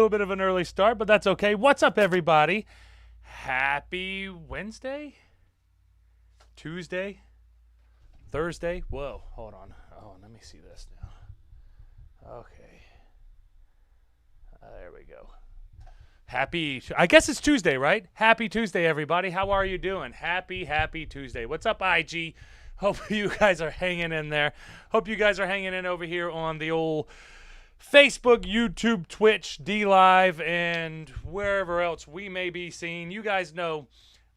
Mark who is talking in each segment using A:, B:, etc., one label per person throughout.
A: little bit of an early start, but that's okay. What's up, everybody? Happy Wednesday? Tuesday? Thursday? Whoa, hold on. Oh, let me see this now. Okay. There we go. I guess it's Tuesday, right? Happy Tuesday, everybody. How are you doing? Happy Tuesday. What's up, IG? Hope you guys are hanging in there. Hope you guys are hanging in over here on the old Facebook, YouTube, Twitch, D-Live, and wherever else we may be seen. You guys know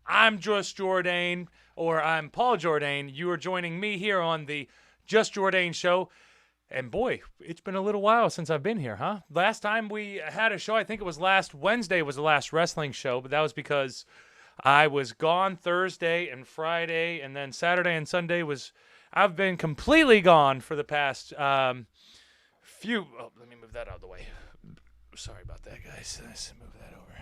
A: I'm just Jordane, or I'm Paul Jordane. You are joining me here on the Just Jordane show. And boy, it's been a little while since I've been here, huh? Last time we had a show, I think it was last Wednesday was the last wrestling show, but that was because I was gone Thursday and Friday, and then Saturday and Sunday I've been completely gone for the past let me move that out of the way. Sorry about that, guys. Let's move that over.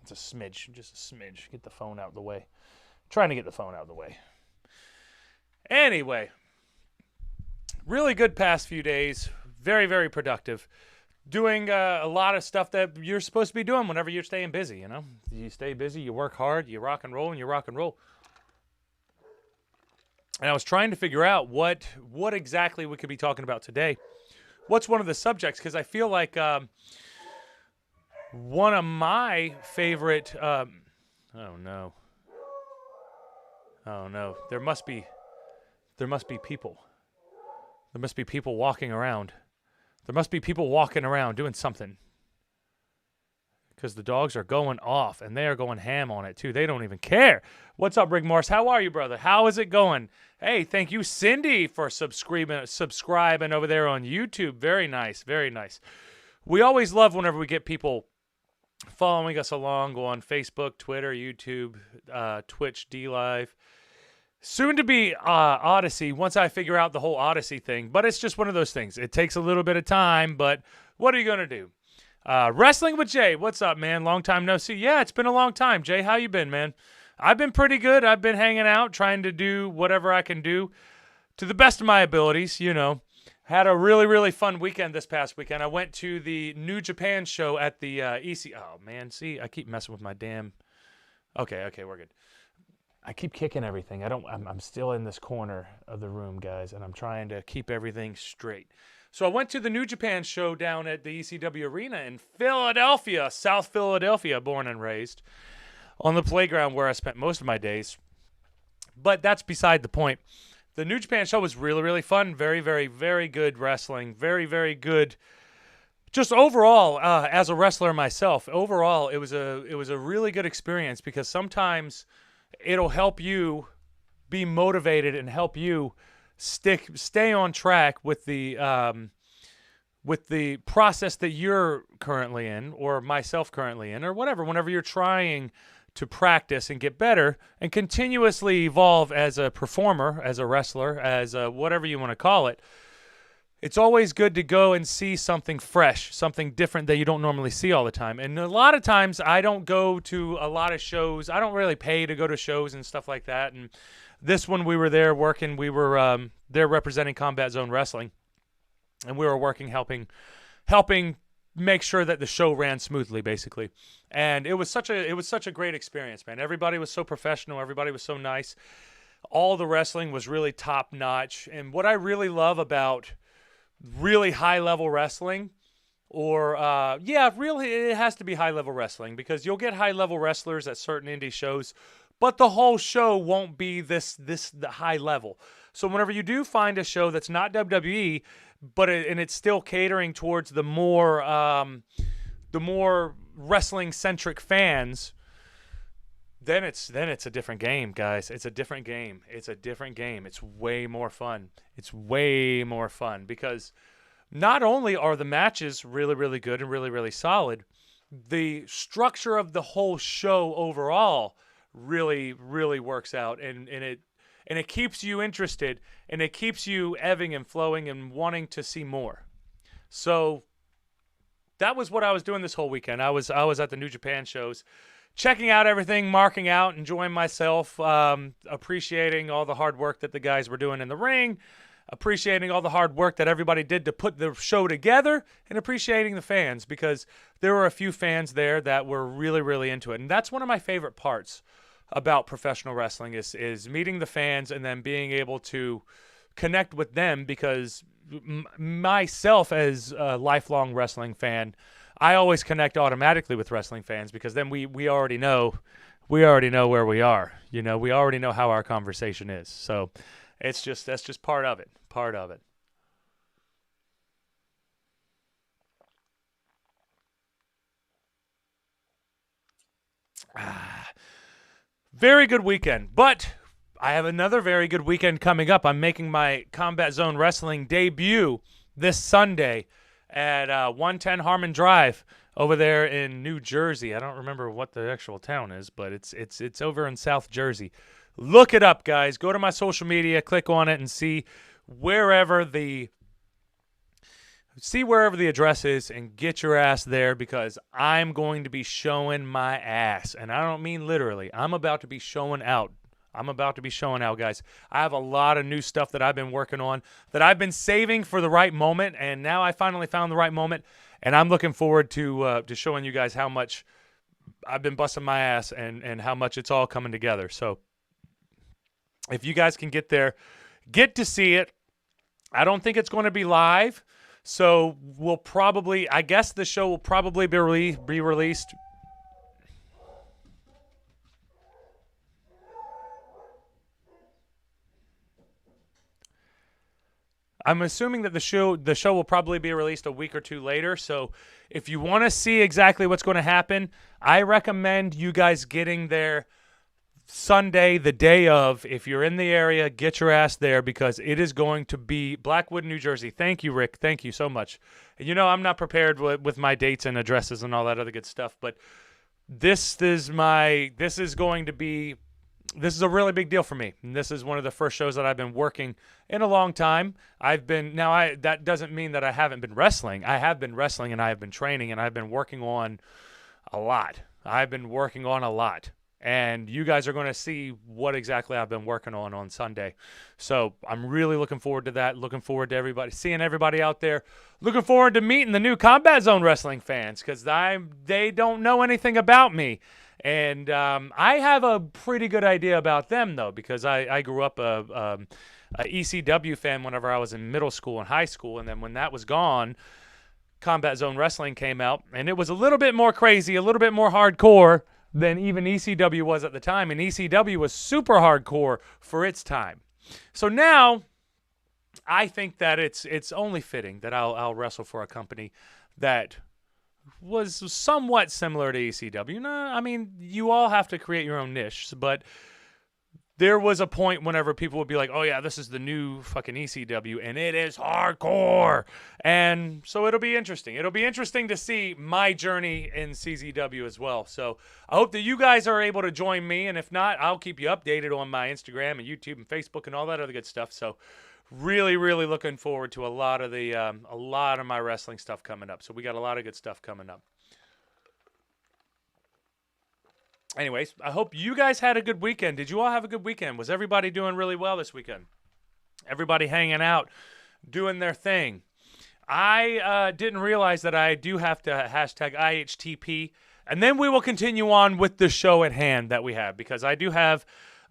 A: It's a smidge, just a smidge. Get the phone out of the way. Trying to get the phone out of the way. Anyway, really good past few days. Very, very productive. Doing a lot of stuff that you're supposed to be doing whenever you're staying busy, you know? You stay busy, you work hard, you rock and roll, and you rock and roll. And I was trying to figure out what exactly we could be talking about today. What's one of the subjects? Because I feel like one of my favorite... oh, no. Oh, no. There must be people. There must be people walking around. There must be people walking around doing something. Because the dogs are going off, and they are going ham on it, too. They don't even care. What's up, Rick Morris? How are you, brother? How is it going? Hey, thank you, Cindy, for subscribing over there on YouTube. Very nice, very nice. We always love whenever we get people following us along on Facebook, Twitter, YouTube, Twitch, D-Live. Soon to be Odyssey once I figure out the whole Odyssey thing. But it's just one of those things. It takes a little bit of time, but what are you going to do? Wrestling with Jay. What's up, man? Long time no see. Yeah, it's been a long time. Jay, how you been, man? I've been pretty good. I've been hanging out, trying to do whatever I can do to the best of my abilities, you know. Had a really, really fun weekend this past weekend. I went to the New Japan show at the EC. Oh, man, see, I keep messing with my damn... Okay, we're good. I keep kicking everything. I'm still in this corner of the room, guys, and I'm trying to keep everything straight. So I went to the New Japan show down at the ECW Arena in Philadelphia, South Philadelphia, born and raised, on the playground where I spent most of my days. But that's beside the point. The New Japan show was really, really fun. Very, very, very good wrestling. Very, very good. Just overall, as a wrestler myself, overall, it was a really good experience because sometimes it'll help you be motivated and help you stay on track with the process that you're currently in, or myself currently in, or whatever. Whenever you're trying to practice and get better and continuously evolve as a performer, as a wrestler, as whatever you want to call it, it's always good to go and see something fresh, something different that you don't normally see all the time. And a lot of times I don't go to a lot of shows. I don't really pay to go to shows and stuff like that. And this one we were there working. We were there representing Combat Zone Wrestling. And we were working, helping make sure that the show ran smoothly, basically. And it was such a great experience, man. Everybody was so professional. Everybody was so nice. All the wrestling was really top notch. And what I really love about really high level wrestling, or really it has to be high level wrestling, because you'll get high level wrestlers at certain indie shows, but the whole show won't be the high level. So whenever you do find a show that's not WWE, and it's still catering towards the more wrestling centric fans, then it's a different game, guys. It's a different game. It's way more fun. It's way more fun because not only are the matches really, really good and really, really solid, the structure of the whole show overall really, really works out, and it keeps you interested, and it keeps you ebbing and flowing and wanting to see more. So that was what I was doing this whole weekend. I was at the New Japan shows, checking out everything, marking out, enjoying myself, appreciating all the hard work that the guys were doing in the ring, appreciating all the hard work that everybody did to put the show together, and appreciating the fans, because there were a few fans there that were really, really into it. And that's one of my favorite parts about professional wrestling is meeting the fans and then being able to connect with them, because myself as a lifelong wrestling fan, I always connect automatically with wrestling fans, because then we already know where we are. We already know how our conversation is. So that's just part of it. Very good weekend, but I have another very good weekend coming up. I'm making my Combat Zone Wrestling debut this Sunday at 110 Harmon Drive over there in New Jersey. I don't remember what the actual town is, but it's over in South Jersey. Look it up, guys. Go to my social media, click on it, and see wherever the address is, and get your ass there, because I'm going to be showing my ass. And I don't mean literally. I'm about to be showing out. Guys. I have a lot of new stuff that I've been working on, that I've been saving for the right moment, and now I finally found the right moment, and I'm looking forward to showing you guys how much I've been busting my ass and how much it's all coming together. So if you guys can get there, get to see it. I don't think it's going to be live, so I guess the show will probably be released. I'm assuming that the show will probably be released a week or two later. So if you want to see exactly what's going to happen, I recommend you guys getting there Sunday, the day of. If you're in the area, get your ass there, because it is going to be Blackwood, New Jersey. Thank you, Rick. Thank you so much. I'm not prepared with my dates and addresses and all that other good stuff, but this is a really big deal for me. And this is one of the first shows that I've been working in a long time. That doesn't mean that I haven't been wrestling. I have been wrestling, and I have been training, and I've been working on a lot. And you guys are going to see what exactly I've been working on Sunday. So I'm really looking forward to that. Looking forward to seeing everybody out there. Looking forward to meeting the new Combat Zone Wrestling fans, because they don't know anything about me. And I have a pretty good idea about them, though, because I grew up a ECW fan whenever I was in middle school and high school. And then when that was gone, Combat Zone Wrestling came out, and it was a little bit more crazy, a little bit more hardcore than even ECW was at the time. And ECW was super hardcore for its time. So now I think that it's only fitting that I'll wrestle for a company that was somewhat similar to ECW. No, I mean, you all have to create your own niche, but there was a point whenever people would be like, oh yeah, this is the new fucking ECW, and it is hardcore. And so it'll be interesting. It'll be interesting to see my journey in CZW as well. So I hope that you guys are able to join me, and if not, I'll keep you updated on my Instagram and YouTube and Facebook and all that other good stuff. So really, really looking forward to a lot of my wrestling stuff coming up. So we got a lot of good stuff coming up. Anyways, I hope you guys had a good weekend. Did you all have a good weekend? Was everybody doing really well this weekend? Everybody hanging out, doing their thing. I didn't realize that I do have to hashtag IHTP, and then we will continue on with the show at hand that we have, because I do have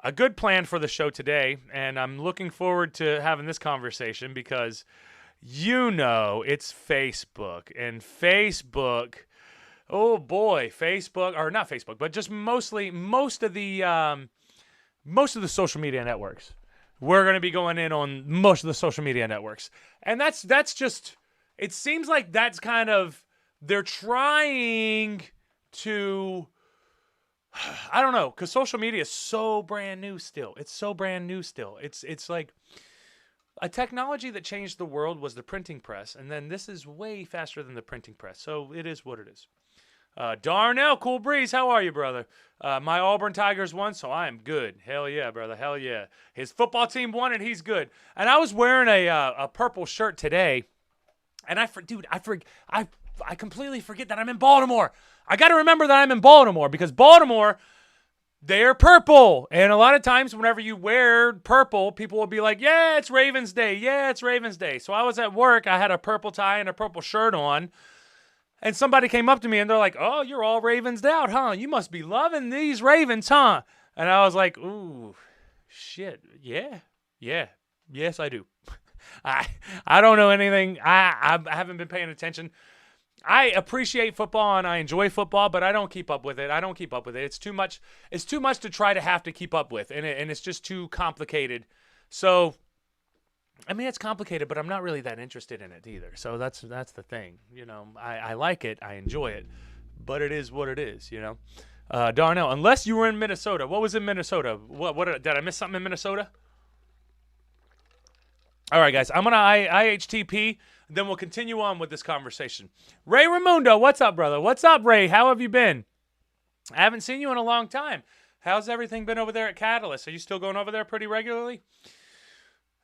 A: a good plan for the show today, and I'm looking forward to having this conversation, because it's Facebook, and Facebook, oh boy, Facebook, or not Facebook, but just most of the social media networks. We're going to be going in on most of the social media networks, and that's just, it seems like that's kind of, they're trying to, I don't know, because social media is so brand new still. It's like a technology that changed the world was the printing press, and then this is way faster than the printing press. So it is what it is. Darnell, Cool Breeze, how are you, brother? My Auburn Tigers won, so I am good. Hell yeah, brother, hell yeah. His football team won, and he's good. And I was wearing a purple shirt today, and I completely forget that I'm in Baltimore. I got to remember that I'm in Baltimore, because Baltimore, They're purple. And a lot of times whenever you wear purple, people will be like, yeah, it's Ravens Day. Yeah, it's Ravens Day. So I was at work. I had a purple tie and a purple shirt on. And somebody came up to me and they're like, oh, you're all Ravensed out, huh? You must be loving these Ravens, huh? And I was like, ooh, shit. Yeah. Yeah. Yes, I do. I don't know anything. I haven't been paying attention. I appreciate football and I enjoy football, but I don't keep up with it. It's too much. It's too much to try to have to keep up with, and it's just too complicated. So, I mean, it's complicated, but I'm not really that interested in it either. So that's the thing. You know, I like it, I enjoy it, but it is what it is. You know, Darnell. Unless you were in Minnesota, what was in Minnesota? What did I miss something in Minnesota? All right, guys, I'm gonna IHTP. Then we'll continue on with this conversation. Ray Ramundo, what's up, brother? What's up, Ray? How have you been? I haven't seen you in a long time. How's everything been over there at Catalyst? Are you still going over there pretty regularly?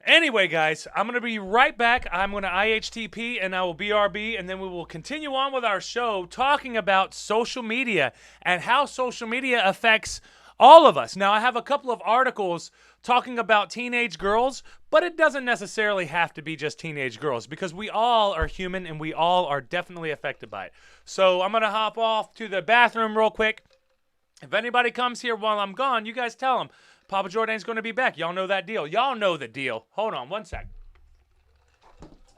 A: Anyway, guys, I'm going to be right back. I'm going to IHTP and I will BRB, and then we will continue on with our show talking about social media and how social media affects all of us. Now, I have a couple of articles talking about teenage girls, but it doesn't necessarily have to be just teenage girls because we all are human and we all are definitely affected by it. So I'm going to hop off to the bathroom real quick. If anybody comes here while I'm gone, you guys tell them Papa Jordane's going to be back. Y'all know that deal. Y'all know the deal. Hold on one sec.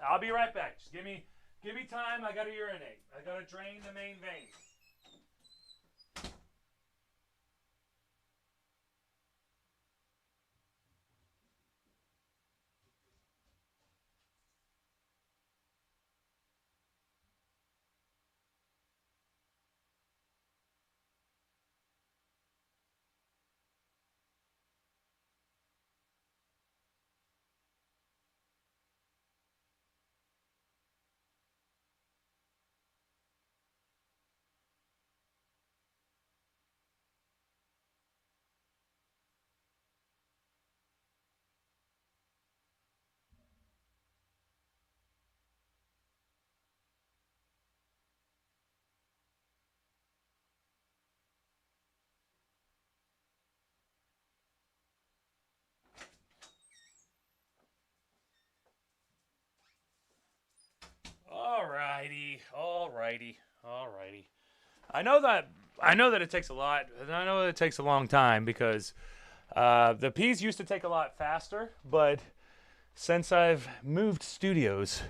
A: I'll be right back. Just give me time. I got to urinate. I got to drain the main vein. Alrighty. I know that it takes a lot, and I know that it takes a long time because the P's used to take a lot faster, but since I've moved studios,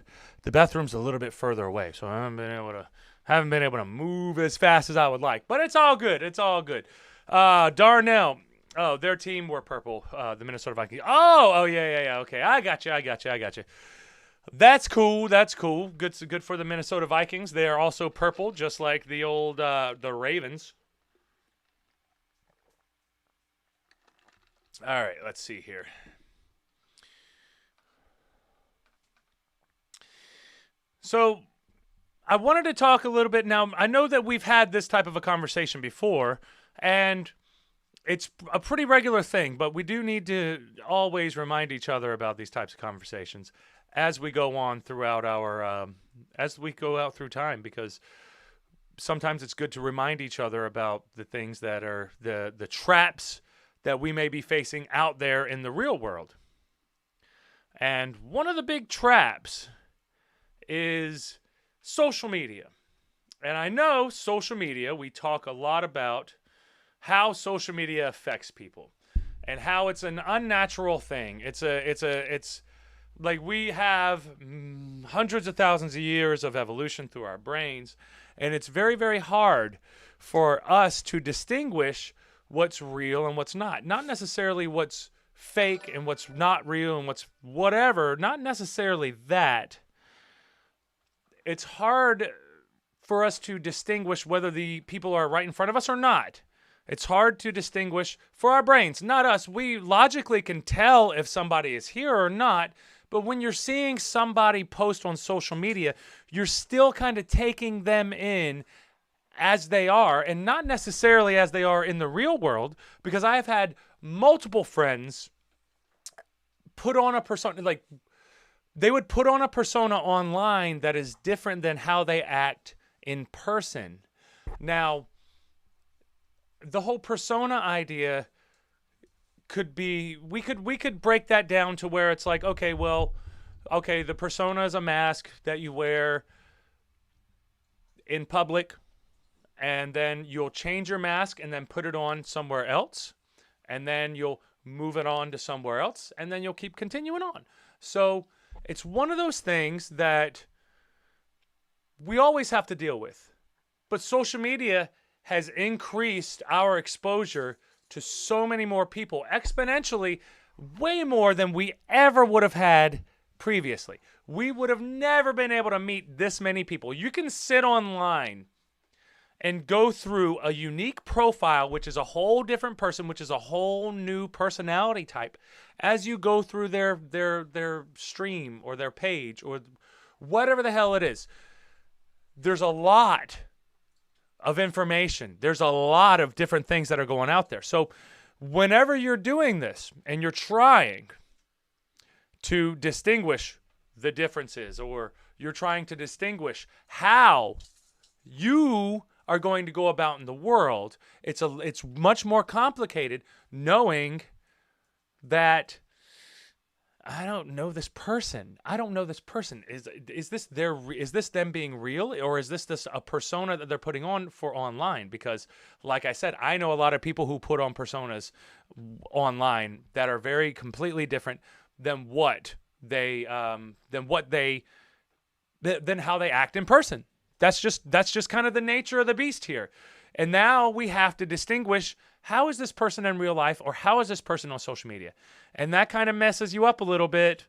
A: the bathroom's a little bit further away, so I haven't been able to move as fast as I would like. But it's all good. Darnell. Oh, their team were purple. The Minnesota Vikings. Oh, yeah. Okay, I got you. That's cool. Good for the Minnesota Vikings. They are also purple, just like the old the Ravens. All right, let's see here. So I wanted to talk a little bit now. I know that we've had this type of a conversation before, and it's a pretty regular thing, but we do need to always remind each other about these types of conversations as we go on throughout as we go out through time, because sometimes it's good to remind each other about the things that are the traps that we may be facing out there in the real world. And one of the big traps is social media. And I know social media, we talk a lot about how social media affects people and how it's an unnatural thing. It's like we have hundreds of thousands of years of evolution through our brains, and it's very, very hard for us to distinguish what's real and what's not. Not necessarily what's fake and what's not real and what's whatever. Not necessarily that. It's hard for us to distinguish whether the people are right in front of us or not. It's hard to distinguish for our brains, not us. We logically can tell if somebody is here or not, but when you're seeing somebody post on social media, you're still kind of taking them in as they are and not necessarily as they are in the real world, because I have had multiple friends put on a persona, like they would put on a persona online that is different than how they act in person. Now, the whole persona idea could be, we could break that down to where it's like, okay, well, okay, the persona is a mask that you wear in public, and then you'll change your mask and then put it on somewhere else, and then you'll move it on to somewhere else, and then you'll keep continuing on. So it's one of those things that we always have to deal with. But social media has increased our exposure to so many more people, exponentially, way more than we ever would have had previously. We would have never been able to meet this many people. You can sit online and go through a unique profile, which is a whole different person, which is a whole new personality type, as you go through their stream or their page or whatever the hell it is. There's a lot of information. There's a lot of different things that are going out there. So whenever you're doing this and you're trying to distinguish the differences, or you're trying to distinguish how you are going to go about in the world, it's much more complicated, knowing that I don't know this person. I don't know this person. Is this them being real, or is this a persona that they're putting on for online? Because, like I said, I know a lot of people who put on personas online that are very completely different than than how they act in person. That's just kind of the nature of the beast here. And now we have to distinguish, how is this person in real life, or how is this person on social media? And that kind of messes you up a little bit.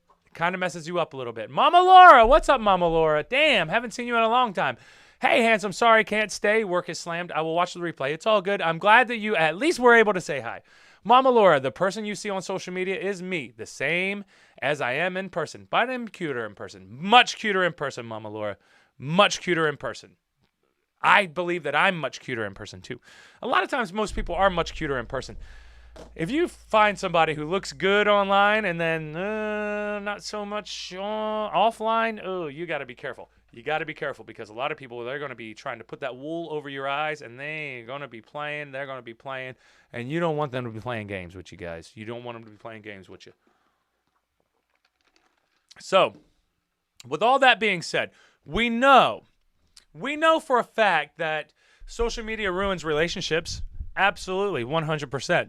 A: Mama Laura, what's up, Mama Laura? Damn, haven't seen you in a long time. Hey, handsome, sorry, can't stay. Work is slammed. I will watch the replay. It's all good. I'm glad that you at least were able to say hi. Mama Laura, the person you see on social media is me, the same as I am in person, but I'm cuter in person. Much cuter in person, Mama Laura. Much cuter in person. I believe that I'm much cuter in person too. A lot of times most people are much cuter in person. If you find somebody who looks good online and then not so much offline, you got to be careful. You got to be careful, because a lot of people, they're going to be trying to put that wool over your eyes, and they're going to be playing, and you don't want them to be playing games with you guys. You don't want them to be playing games with you. So, with all that being said, we know for a fact that social media ruins relationships. Absolutely, 100%.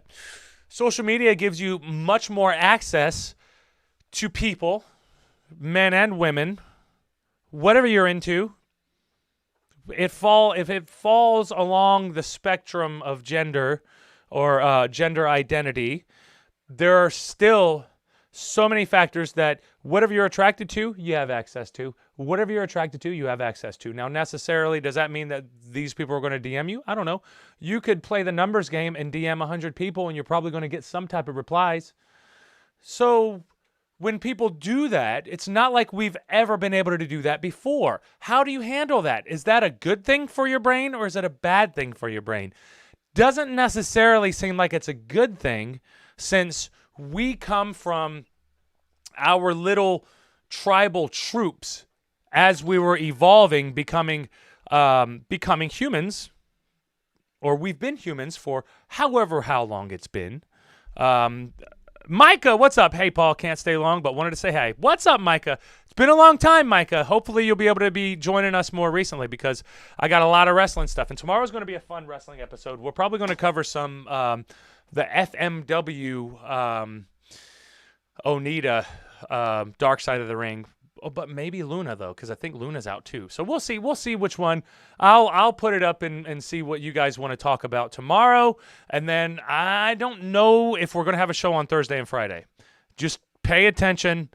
A: Social media gives you much more access to people, men and women, whatever you're into. If it falls along the spectrum of gender or gender identity, there are still so many factors that whatever you're attracted to, you have access to. Whatever you're attracted to, you have access to. Now, necessarily, does that mean that these people are going to DM you? I don't know. You could play the numbers game and DM 100 people, and you're probably going to get some type of replies. So when people do that, it's not like we've ever been able to do that before. How do you handle that? Is that a good thing for your brain, or is it a bad thing for your brain? Doesn't necessarily seem like it's a good thing, since we come from our little tribal troops as we were evolving, becoming humans, or we've been humans for how long it's been. Micah, what's up? Hey, Paul, can't stay long, but wanted to say hey. What's up, Micah? It's been a long time, Micah. Hopefully you'll be able to be joining us more recently, because I got a lot of wrestling stuff, and tomorrow's going to be a fun wrestling episode. We're probably going to cover some the FMW Onita Dark Side of the Ring. Oh, but maybe Luna, though, because I think Luna's out too. So we'll see. We'll see which one. I'll put it up and see what you guys want to talk about tomorrow. And then I don't know if we're going to have a show on Thursday and Friday. Just pay attention,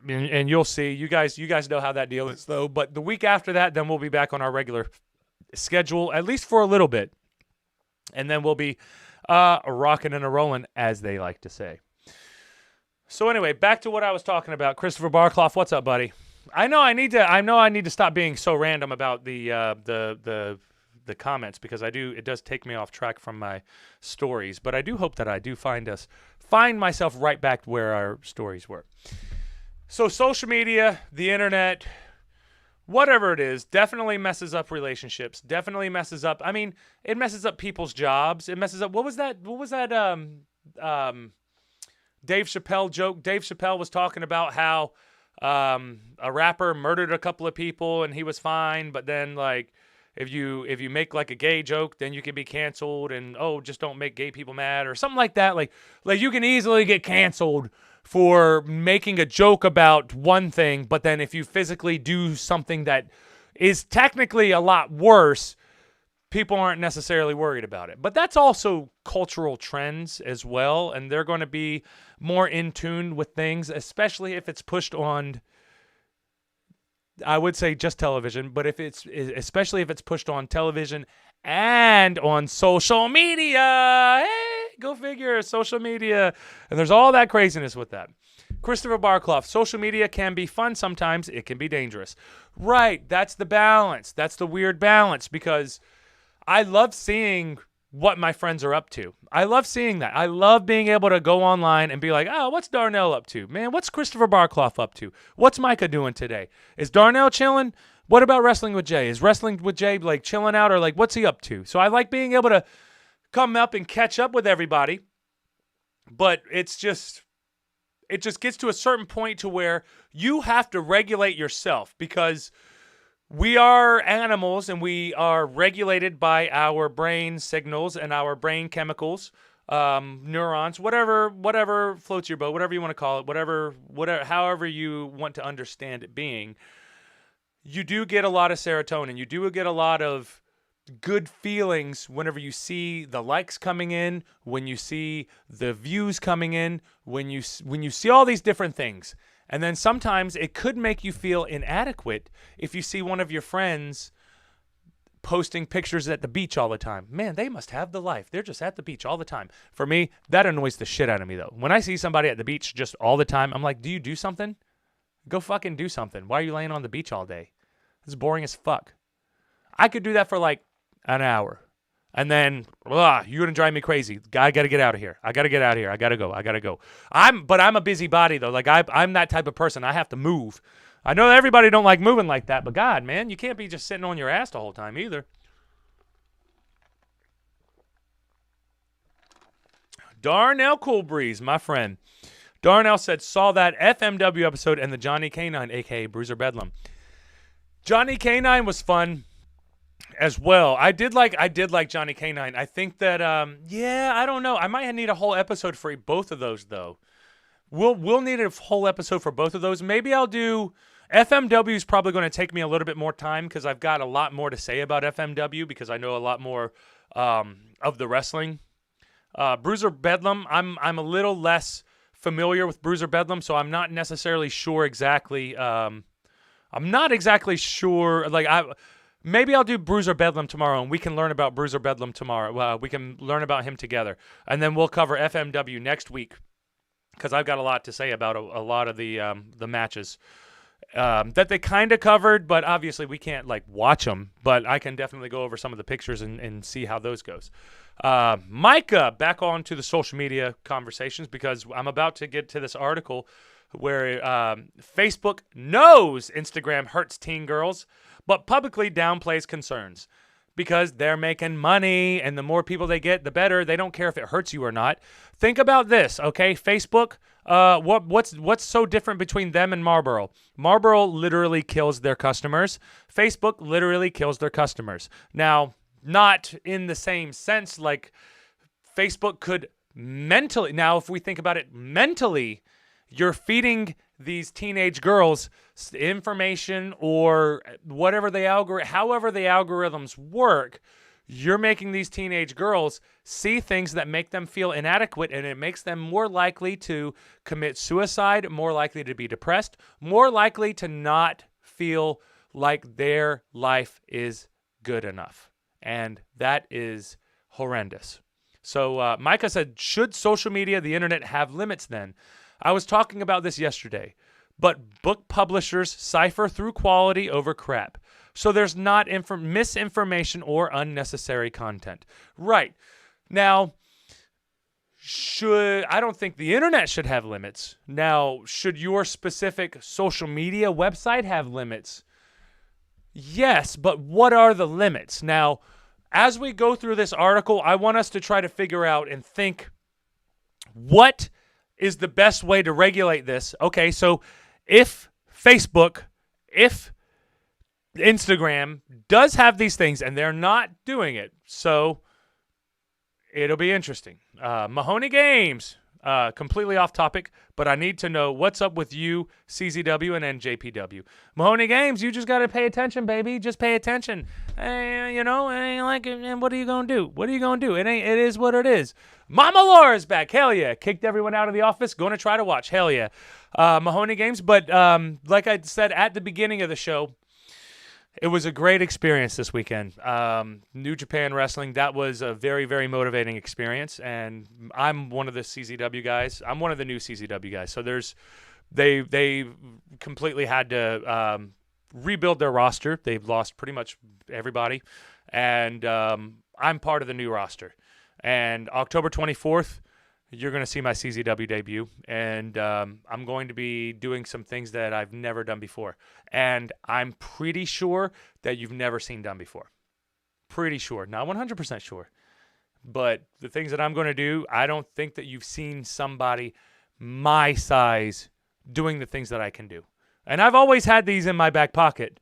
A: and you'll see. You guys know how that deal is, though. But the week after that, then we'll be back on our regular schedule, at least for a little bit. And then we'll be rocking and a-rolling, as they like to say. So anyway, back to what I was talking about. Christopher Barclough, what's up, buddy? I know I need to stop being so random about the comments, because it does take me off track from my stories, but I do hope that I do find myself right back where our stories were. So social media, the internet, whatever it is, definitely messes up relationships. Definitely messes up. I mean, it messes up people's jobs. It messes up. What was that? Dave Chappelle joke? Dave Chappelle was talking about how a rapper murdered a couple of people and he was fine, but then like if you make like a gay joke, then you can be canceled, and just don't make gay people mad or something like that. Like you can easily get canceled for making a joke about one thing, but then if you physically do something that is technically a lot worse, people aren't necessarily worried about it. But that's also cultural trends as well, and they're going to be more in tune with things, especially if it's pushed on, I would say just television, but especially if it's pushed on television and on social media. Hey, go figure, social media. And there's all that craziness with that. Christopher Barclough, social media can be fun sometimes. It can be dangerous. Right, that's the balance. That's the weird balance, because I love seeing what my friends are up to. I love seeing that. I love being able to go online and be like, oh, what's Darnell up to? Man, what's Christopher Barclough up to? What's Micah doing today? Is Darnell chilling? What about Wrestling with Jay? Is Wrestling with Jay like chilling out, or like what's he up to? So I like being able to come up and catch up with everybody. But it just gets to a certain point to where you have to regulate yourself, because we are animals and we are regulated by our brain signals and our brain chemicals, neurons, whatever floats your boat, whatever you want to call it, whatever, however you want to understand it being. You do get a lot of serotonin. You do get a lot of good feelings whenever you see the likes coming in, when you see the views coming in, when you see all these different things. And then sometimes it could make you feel inadequate if you see one of your friends posting pictures at the beach all the time. Man, they must have the life. They're just at the beach all the time. For me, that annoys the shit out of me, though. When I see somebody at the beach just all the time, I'm like, do you do something? Go fucking do something. Why are you laying on the beach all day? It's boring as fuck. I could do that for like an hour. And then, you're going to drive me crazy. I got to get out of here. I got to get out of here. I got to go. I'm a busybody, though. Like, I'm that type of person. I have to move. I know everybody don't like moving like that, but God, man, you can't be just sitting on your ass the whole time either. Darnell Coolbreeze, my friend. Darnell said, saw that FMW episode and the Johnny Canine, a.k.a. Bruiser Bedlam. Johnny Canine was fun as well. I did like Johnny Canine. I think that I don't know. I might need a whole episode for both of those, though. We'll need a whole episode for both of those. Maybe I'll do FMW is probably going to take me a little bit more time, because I've got a lot more to say about FMW, because I know a lot more of the wrestling. Bruiser Bedlam, I'm a little less familiar with Bruiser Bedlam, so I'm not necessarily sure exactly. I'm not exactly sure. Maybe I'll do Bruiser Bedlam tomorrow, and we can learn about Bruiser Bedlam tomorrow. We can learn about him together, and then we'll cover FMW next week, because I've got a lot to say about a lot of the matches that they kind of covered, but obviously we can't watch them. But I can definitely go over some of the pictures and see how those goes. Micah, back on to the social media conversations, because I'm about to get to this article where Facebook knows Instagram hurts teen girls, but publicly downplays concerns, because they're making money, and the more people they get, the better. They don't care if it hurts you or not. Think about this, okay? Facebook, what's so different between them and Marlboro? Marlboro literally kills their customers. Facebook literally kills their customers. Now, not in the same sense, like Facebook could mentally. Now, if we think about it mentally, you're feeding these teenage girls information, or however the algorithms work. You're making these teenage girls see things that make them feel inadequate, and it makes them more likely to commit suicide, more likely to be depressed, more likely to not feel like their life is good enough. And that is horrendous. So Micah said, should social media, the internet, have limits then? I was talking about this yesterday, but book publishers cipher through quality over crap. So there's not misinformation or unnecessary content. Right. Now, I don't think the internet should have limits. Now, should your specific social media website have limits? Yes, but what are the limits? Now, as we go through this article, I want us to try to figure out and think what is the best way to regulate this. Okay, so if Facebook, if Instagram does have these things and they're not doing it, so it'll be interesting. Mahoney Games, completely off topic, but I need to know what's up with you, CZW, and NJPW. Mahoney Games, you just got to pay attention, baby. Just pay attention. You know, it ain't like it, and what are you going to do? What are you going to do? It is what it is. Mama Laura's back. Hell yeah. Kicked everyone out of the office. Going to try to watch. Hell yeah. Mahoney Games. But like I said at the beginning of the show, it was a great experience this weekend. New Japan Wrestling, that was a very, very motivating experience. And I'm one of the CZW guys. I'm one of the new CZW guys. So they completely had to rebuild their roster. They've lost pretty much everybody. And I'm part of the new roster. And October 24th, you're going to see my CZW debut, and I'm going to be doing some things that I've never done before. And I'm pretty sure that you've never seen done before. Pretty sure. Not 100% sure. But the things that I'm going to do, I don't think that you've seen somebody my size doing the things that I can do. And I've always had these in my back pocket.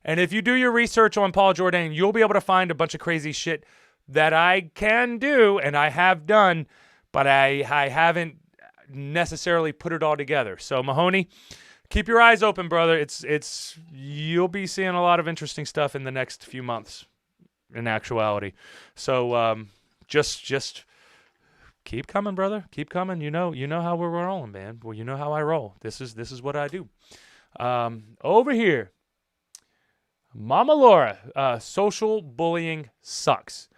A: And if you do your research on Paul Jordane, you'll be able to find a bunch of crazy shit that I can do and I have done, but I haven't necessarily put it all together. So Mahoney, keep your eyes open, brother. It's you'll be seeing a lot of interesting stuff in the next few months, in actuality. So just keep coming, brother. Keep coming. You know how we're rolling, man. Well, you know how I roll. This is what I do. Over here, Mama Laura, social bullying sucks.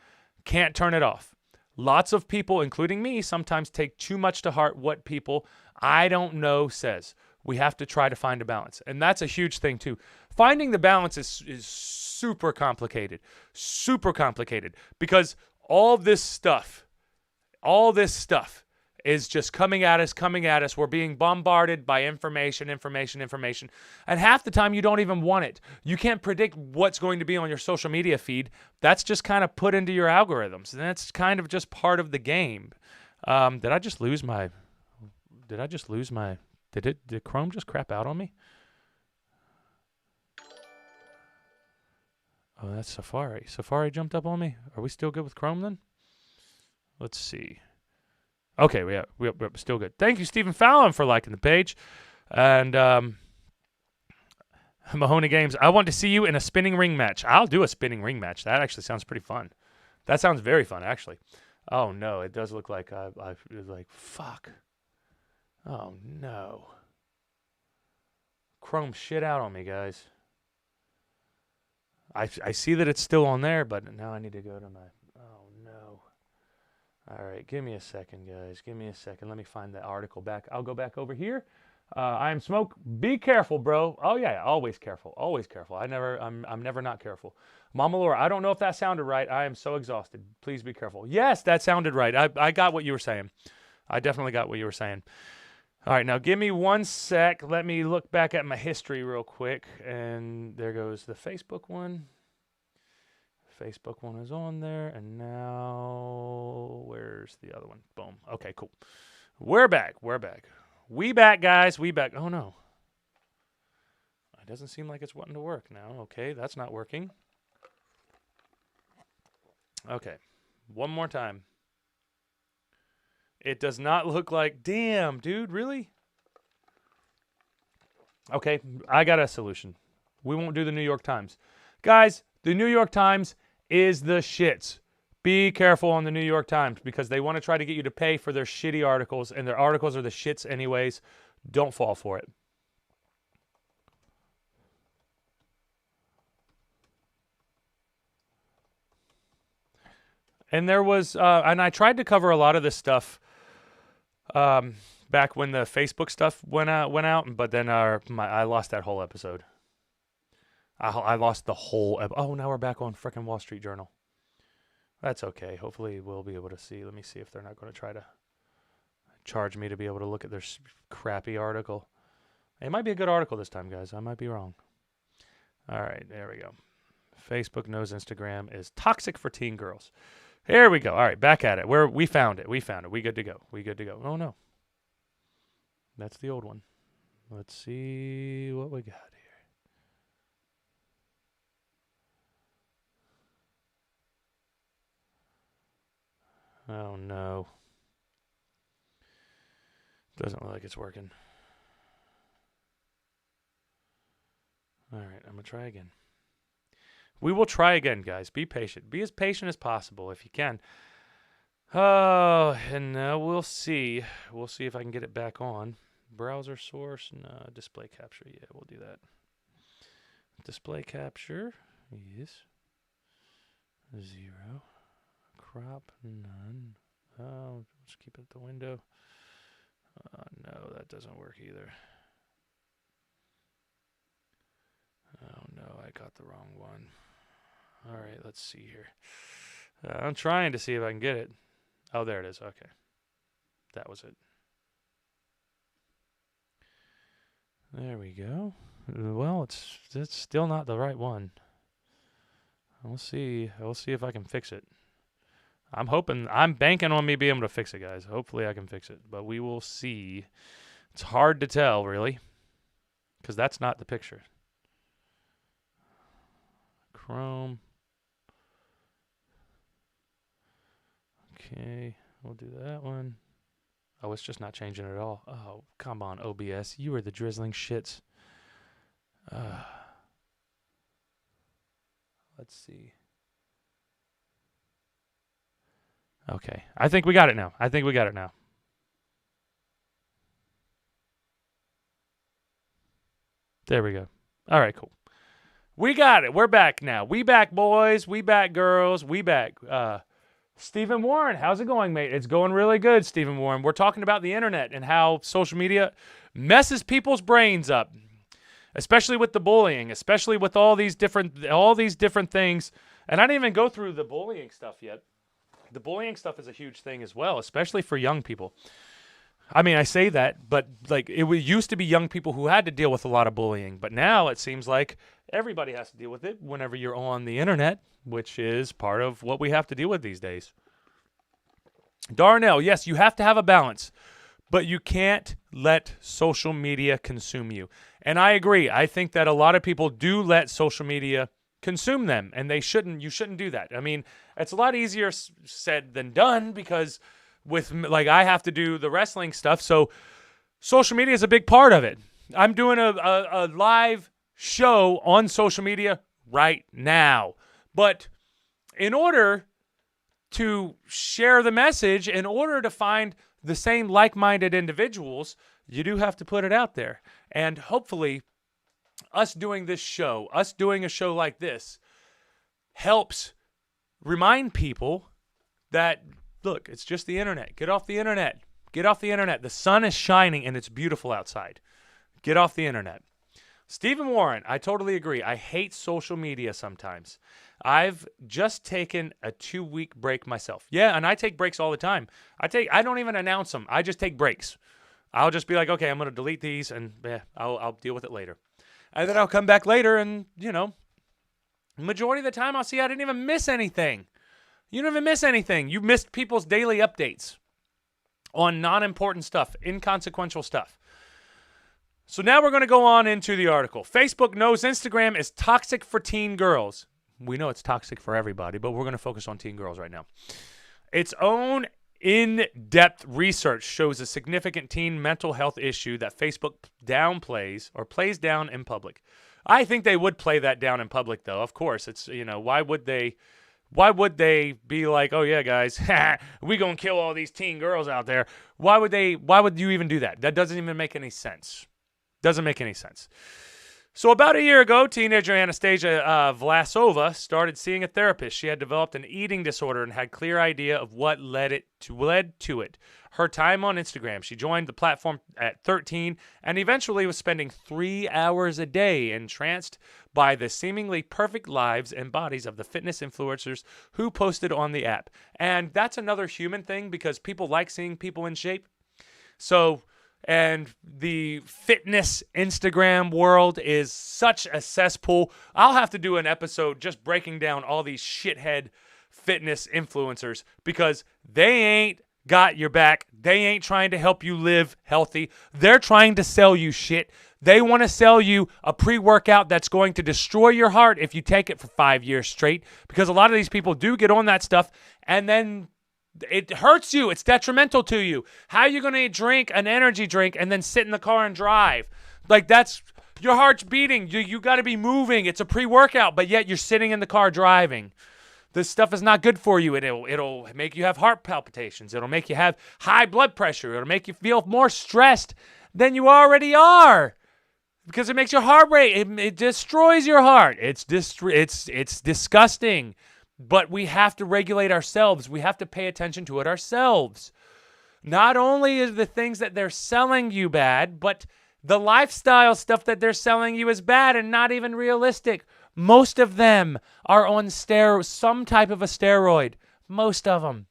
A: Can't turn it off. Lots of people, including me, sometimes take too much to heart what people I don't know says. We have to try to find a balance. And that's a huge thing, too. Finding the balance is super complicated. Super complicated. Because all this stuff is just coming at us. We're being bombarded by information. And half the time you don't even want it. You can't predict what's going to be on your social media feed. That's just kind of put into your algorithms. And that's kind of just part of the game. Did Chrome just crap out on me? Oh, that's Safari. Safari jumped up on me. Are we still good with Chrome then? Let's see. Okay, we're still good. Thank you, Stephen Fallon, for liking the page. And Mahoney Games, I want to see you in a spinning ring match. I'll do a spinning ring match. That actually sounds pretty fun. That sounds very fun, actually. Oh, no, it does look like I was like, fuck. Oh, no. Chrome shit out on me, guys. I see that it's still on there, but now I need to go to my... Oh, no. All right, give me a second, guys. Give me a second. Let me find the article back. I'll go back over here. I am Smoke. Be careful, bro. Oh yeah, always careful. Always careful. I'm never not careful. Mama Laura, I don't know if that sounded right. I am so exhausted. Please be careful. Yes, that sounded right. I got what you were saying. I definitely got what you were saying. All right, now give me 1 sec. Let me look back at my history real quick. And there goes the Facebook one. Facebook one is on there, and now where's the other one? Boom. Okay, cool. We're back. We back, guys. We back. Oh no, it doesn't seem like it's wanting to work now. Okay, that's not working. Okay, one more time. It does not look like. Damn, dude, really? Okay, I got a solution. We won't do the New York Times, guys. The New York Times is the shits. Be careful on the New York Times because they want to try to get you to pay for their shitty articles, and their articles are the shits anyways. Don't fall for it. And there was, and I tried to cover a lot of this stuff back when the Facebook stuff went out, but then I lost that whole episode. I lost the whole... Oh, now we're back on frickin' Wall Street Journal. That's okay. Hopefully we'll be able to see. Let me see if they're not going to try to charge me to be able to look at their crappy article. It might be a good article this time, guys. I might be wrong. All right, there we go. Facebook knows Instagram is toxic for teen girls. Here we go. All right, back at it. We found it. We good to go. We good to go. Oh no. That's the old one. Let's see what we got here. Oh no. Doesn't look like it's working. All right, I'm going to try again. We will try again, guys. Be patient. Be as patient as possible if you can. Oh, and we'll see. We'll see if I can get it back on. Browser source, no. Display capture, yeah, we'll do that. Display capture, yes. 0. Crop, none. Oh, let's keep it at the window. No, that doesn't work either. Oh no, I got the wrong one. All right, let's see here. I'm trying to see if I can get it. Oh, there it is. Okay. That was it. There we go. Well, it's still not the right one. We'll see. We'll see if I can fix it. I'm banking on me being able to fix it, guys. Hopefully I can fix it, but we will see. It's hard to tell, really, because that's not the picture. Chrome. Okay, we'll do that one. Oh, it's just not changing at all. Oh, come on, OBS. You are the drizzling shits. Let's see. Okay, I think we got it now. There we go. All right, cool. We got it. We're back now. We back, boys. We back, girls. We back. Stephen Warren, how's it going, mate? It's going really good, Stephen Warren. We're talking about the internet and how social media messes people's brains up, especially with the bullying, especially with all these different things. And I didn't even go through the bullying stuff yet. The bullying stuff is a huge thing as well, especially for young people. I mean, I say that, but like it used to be young people who had to deal with a lot of bullying, but now it seems like everybody has to deal with it whenever you're on the internet, which is part of what we have to deal with these days. Darnell, yes, you have to have a balance, but you can't let social media consume you. And I agree. I think that a lot of people do let social media consume them, and you shouldn't do that. I mean, it's a lot easier said than done because I have to do the wrestling stuff, so social media is a big part of it. I'm doing a live show on social media right now. But in order to share the message, in order to find the same like-minded individuals, you do have to put it out there. And hopefully, us doing a show like this, helps remind people that, look, it's just the internet. Get off the internet. Get off the internet. The sun is shining and it's beautiful outside. Get off the internet. Stephen Warren, I totally agree. I hate social media sometimes. I've just taken a 2-week break myself. Yeah, and I take breaks all the time. I don't even announce them. I just take breaks. I'll just be like, okay, I'm going to delete these and I'll deal with it later. And then I'll come back later and, majority of the time I'll see I didn't even miss anything. You didn't even miss anything. You missed people's daily updates on non-important stuff, inconsequential stuff. So now we're going to go on into the article. Facebook knows Instagram is toxic for teen girls. We know it's toxic for everybody, but we're going to focus on teen girls right now. Its own in-depth research shows a significant teen mental health issue that Facebook downplays or plays down in public. I think they would play that down in public, though. Of course, it's, why would they be like, oh yeah, guys, we gonna kill all these teen girls out there? Why would you even do that? That doesn't even make any sense. Doesn't make any sense. So about a year ago, teenager Anastasia Vlasova started seeing a therapist. She had developed an eating disorder and had clear idea of what led to it. Her time on Instagram. She joined the platform at 13 and eventually was spending 3 hours a day entranced by the seemingly perfect lives and bodies of the fitness influencers who posted on the app. And that's another human thing because people like seeing people in shape. So And the fitness Instagram world is such a cesspool. I'll have to do an episode just breaking down all these shithead fitness influencers because they ain't got your back. They ain't trying to help you live healthy. They're trying to sell you shit. They want to sell you a pre-workout that's going to destroy your heart if you take it for 5 years straight, because a lot of these people do get on that stuff and then it hurts you. It's detrimental to you. How are you going to drink an energy drink and then sit in the car and drive? Like, that's, your heart's beating. You got to be moving. It's a pre-workout, but yet you're sitting in the car driving. This stuff is not good for you. It'll make you have heart palpitations. It'll make you have high blood pressure. It'll make you feel more stressed than you already are because it makes your heart rate. It destroys your heart. It's disgusting. But we have to regulate ourselves. We have to pay attention to it ourselves. Not only is the things that they're selling you bad, but the lifestyle stuff that they're selling you is bad and not even realistic. Most of them are on some type of a steroid. Most of them.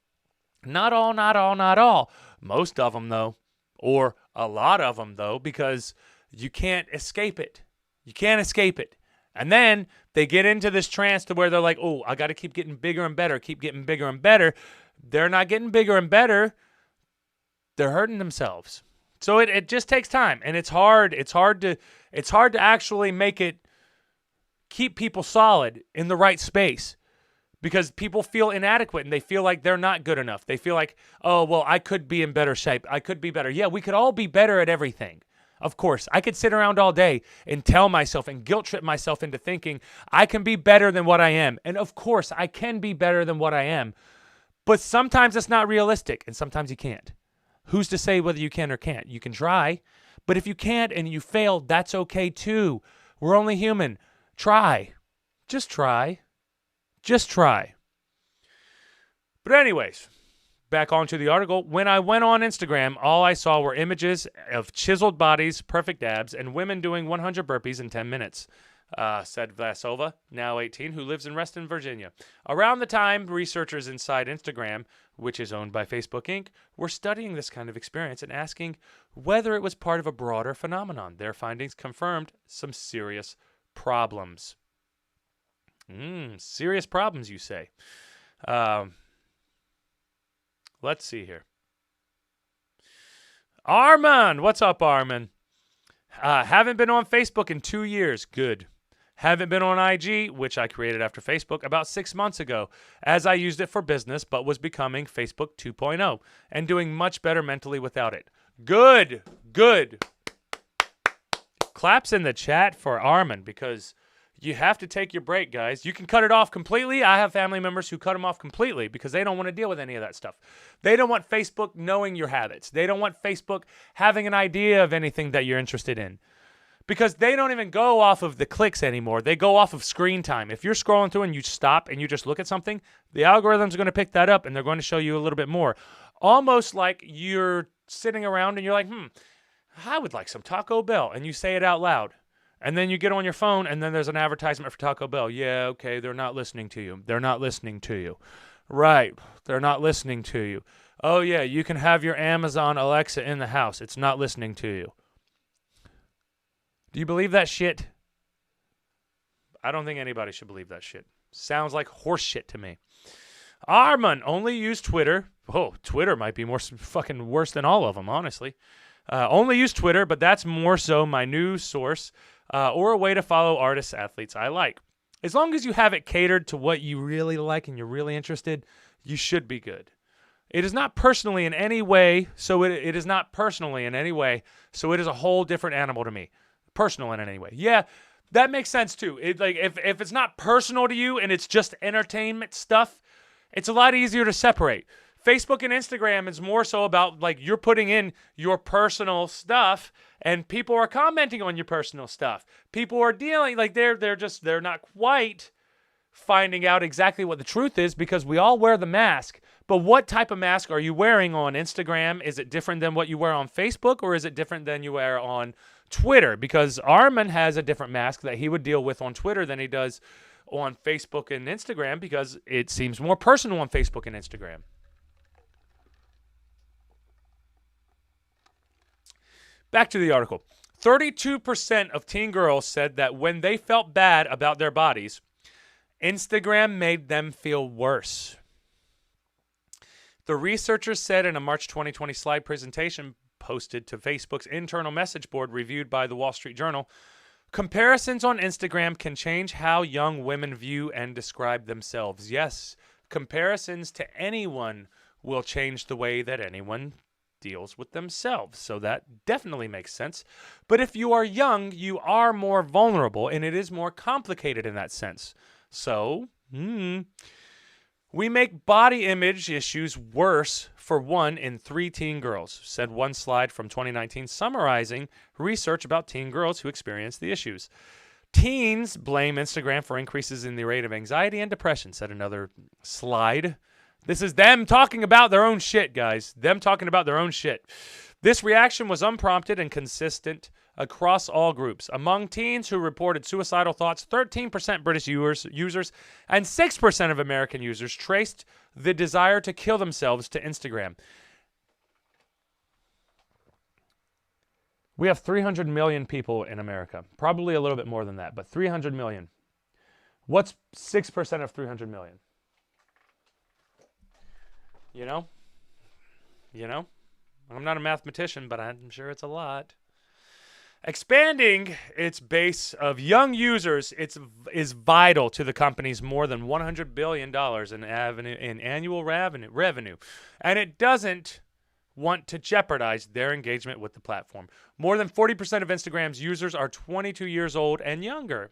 A: Not all, not all, not all. Most of them, though. Or a lot of them, though, because you can't escape it. You can't escape it. And then they get into this trance to where they're like, oh, I got to keep getting bigger and better, keep getting bigger and better. They're not getting bigger and better. They're hurting themselves. So it just takes time, and it's hard. It's hard to actually keep people solid in the right space because people feel inadequate and they feel like they're not good enough. They feel like, oh, well, I could be in better shape. I could be better. Yeah, we could all be better at everything. Of course, I could sit around all day and tell myself and guilt trip myself into thinking I can be better than what I am. And of course, I can be better than what I am. But sometimes it's not realistic and sometimes you can't. Who's to say whether you can or can't? You can try. But if you can't and you fail, that's okay too. We're only human. Try. Just try. Just try. But anyways, back onto the article. When I went on Instagram, all I saw were images of chiseled bodies, perfect abs, and women doing 100 burpees in 10 minutes, said Vlasova, now 18, who lives in Reston, Virginia. Around the time, researchers inside Instagram, which is owned by Facebook Inc., were studying this kind of experience and asking whether it was part of a broader phenomenon. Their findings confirmed some serious problems. Serious problems, you say. Let's see here. Armin! What's up, Armin? Haven't been on Facebook in 2 years. Good. Haven't been on IG, which I created after Facebook, about 6 months ago, as I used it for business, but was becoming Facebook 2.0 and doing much better mentally without it. Good. Good. Claps in the chat for Armin, because you have to take your break, guys. You can cut it off completely. I have family members who cut them off completely because they don't want to deal with any of that stuff. They don't want Facebook knowing your habits. They don't want Facebook having an idea of anything that you're interested in because they don't even go off of the clicks anymore. They go off of screen time. If you're scrolling through and you stop and you just look at something, the algorithms are going to pick that up and they're going to show you a little bit more. Almost like you're sitting around and you're like, I would like some Taco Bell. And you say it out loud. And then you get on your phone, and then there's an advertisement for Taco Bell. Yeah, okay, they're not listening to you. They're not listening to you. Right, they're not listening to you. Oh, yeah, you can have your Amazon Alexa in the house. It's not listening to you. Do you believe that shit? I don't think anybody should believe that shit. Sounds like horse shit to me. Armin, only use Twitter. Oh, Twitter might be more fucking worse than all of them, honestly. Only use Twitter, but that's more so my news source. Or a way to follow artists, athletes I like. As long as you have it catered to what you really like and you're really interested, you should be good. It is not personally in any way, so it is not personally in any way, so it is a whole different animal to me. Personal in any way. Yeah, that makes sense too. If it's not personal to you and it's just entertainment stuff, it's a lot easier to separate. Facebook and Instagram is more so about like you're putting in your personal stuff and people are commenting on your personal stuff. People are dealing like they're not quite finding out exactly what the truth is because we all wear the mask. But what type of mask are you wearing on Instagram? Is it different than what you wear on Facebook or is it different than you wear on Twitter? Because Armin has a different mask that he would deal with on Twitter than he does on Facebook and Instagram because it seems more personal on Facebook and Instagram. Back to the article. 32% of teen girls said that when they felt bad about their bodies, Instagram made them feel worse. The researchers said in a March 2020 slide presentation posted to Facebook's internal message board reviewed by the Wall Street Journal, comparisons on Instagram can change how young women view and describe themselves. Yes, comparisons to anyone will change the way that anyone deals with themselves. So that definitely makes sense. But if you are young, you are more vulnerable, and it is more complicated in that sense. So, we make body image issues worse for 1 in 3 teen girls, said one slide from 2019 summarizing research about teen girls who experience the issues. Teens blame Instagram for increases in the rate of anxiety and depression, said another slide. This is them talking about their own shit, guys. Them talking about their own shit. This reaction was unprompted and consistent across all groups. Among teens who reported suicidal thoughts, 13% British users and 6% of American users traced the desire to kill themselves to Instagram. We have 300 million people in America. Probably a little bit more than that, but 300 million. What's 6% of 300 million? You know? I'm not a mathematician, but I'm sure it's a lot. Expanding its base of young users is vital to the company's more than $100 billion in annual revenue, and it doesn't want to jeopardize their engagement with the platform. More than 40% of Instagram's users are 22 years old and younger.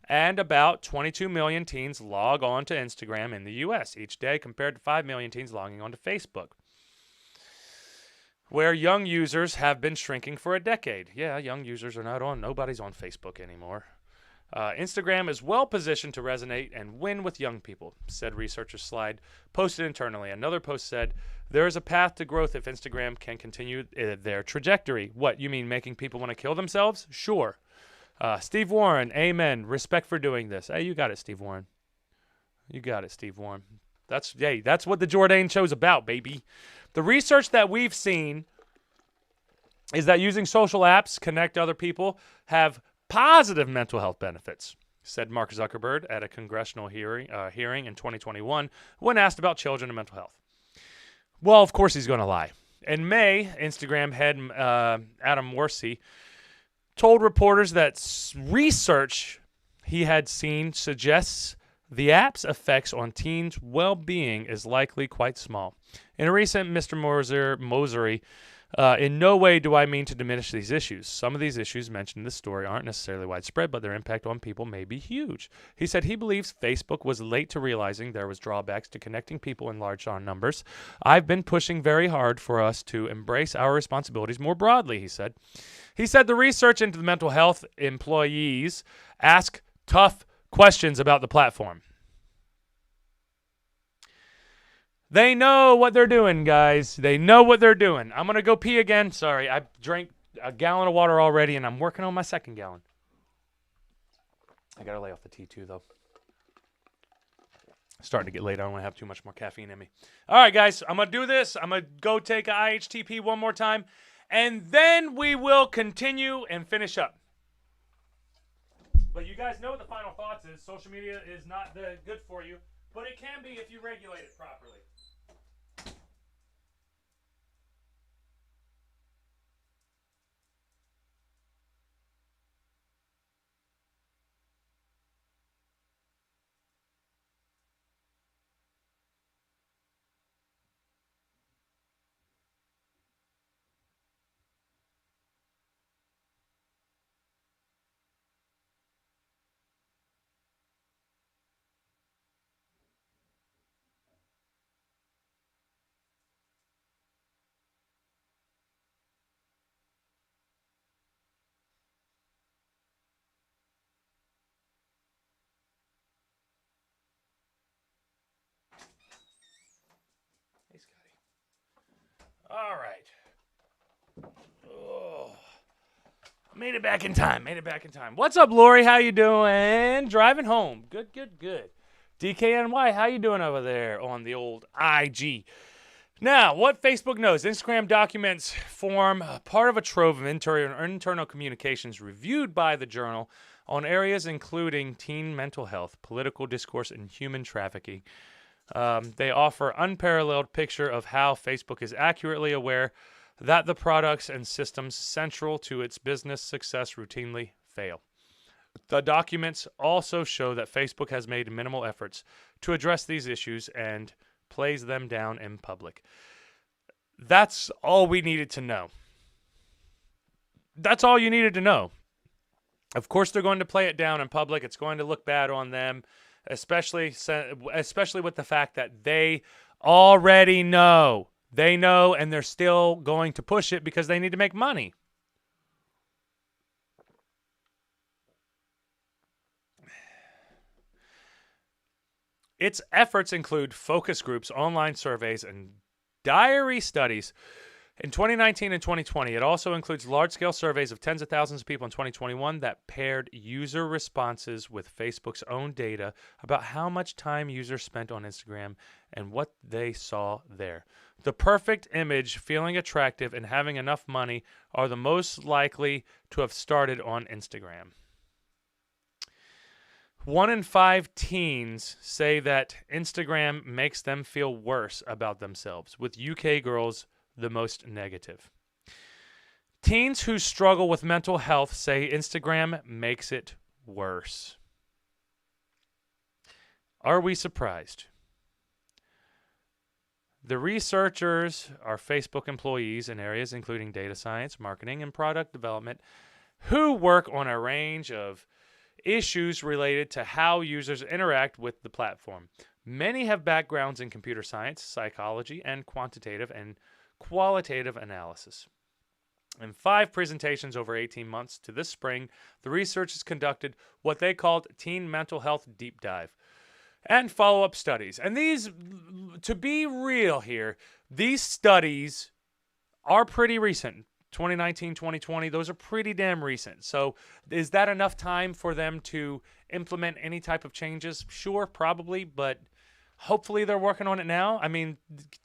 A: And about 22 million teens log on to Instagram in the U.S. each day, compared to 5 million teens logging on to Facebook, where young users have been shrinking for a decade. Yeah, young users are not on. Nobody's on Facebook anymore. Instagram is well positioned to resonate and win with young people, said researchers slide, posted internally. Another post said, there is a path to growth if Instagram can continue their trajectory. What, you mean making people want to kill themselves? Sure. Steve Warren, amen. Respect for doing this. Hey, you got it, Steve Warren. You got it, Steve Warren. That's what the Jordane show's about, baby. The research that we've seen is that using social apps connect other people have positive mental health benefits, said Mark Zuckerberg at a congressional hearing in 2021 when asked about children and mental health. Well, of course he's going to lie. In May, Instagram head Adam Worsey told reporters that research he had seen suggests the app's effects on teens' well-being is likely quite small. In a recent Mr. Mosery, in no way do I mean to diminish these issues. Some of these issues mentioned in this story aren't necessarily widespread, but their impact on people may be huge. He said he believes Facebook was late to realizing there was drawbacks to connecting people in large numbers. I've been pushing very hard for us to embrace our responsibilities more broadly, he said. He said the research into the mental health employees ask tough questions about the platform. They know what they're doing, guys. They know what they're doing. I'm going to go pee again. Sorry, I drank a gallon of water already, and I'm working on my second gallon. I got to lay off the tea, too, though. Starting to get late. I don't want to have too much more caffeine in me. All right, guys. I'm going to do this. I'm going to go take a IHTP one more time, and then we will continue and finish up. But you guys know what the final thoughts is. Social media is not good for you, but it can be if you regulate it properly. Hey, Scotty. All right. Oh, made it back in time. What's up, Lori? How you doing? Driving home. Good. DKNY, how you doing over there on the old IG? Now, what Facebook knows, Instagram documents form part of a trove of internal communications reviewed by the journal on areas including teen mental health, political discourse, and human trafficking. They offer unparalleled picture of how Facebook is accurately aware that the products and systems central to its business success routinely fail. The documents also show that Facebook has made minimal efforts to address these issues and plays them down in public. That's all we needed to know. That's all you needed to know. Of course, they're going to play it down in public. It's going to look bad on them, especially with the fact that they already know. They know, and they're still going to push it because they need to make money. Its efforts include focus groups, online surveys, and diary studies in 2019 and 2020. It also includes large-scale surveys of tens of thousands of people in 2021 that paired user responses with Facebook's own data about how much time users spent on Instagram and what they saw there. The perfect image, feeling attractive, and having enough money are the most likely to have started on Instagram. 1 in 5 teens say that Instagram makes them feel worse about themselves, with UK girls the most negative. Teens who struggle with mental health say Instagram makes it worse. Are we surprised? The researchers are Facebook employees in areas including data science, marketing, and product development who work on a range of issues related to how users interact with the platform. Many have backgrounds in computer science, psychology, and quantitative and qualitative analysis. In 5 presentations over 18 months to this spring, the researchers conducted what they called Teen Mental Health Deep Dive and follow-up studies. And these, to be real here, these studies are pretty recent. 2019, 2020, those are pretty damn recent. So is that enough time for them to implement any type of changes? Sure, probably, but hopefully they're working on it now. I mean,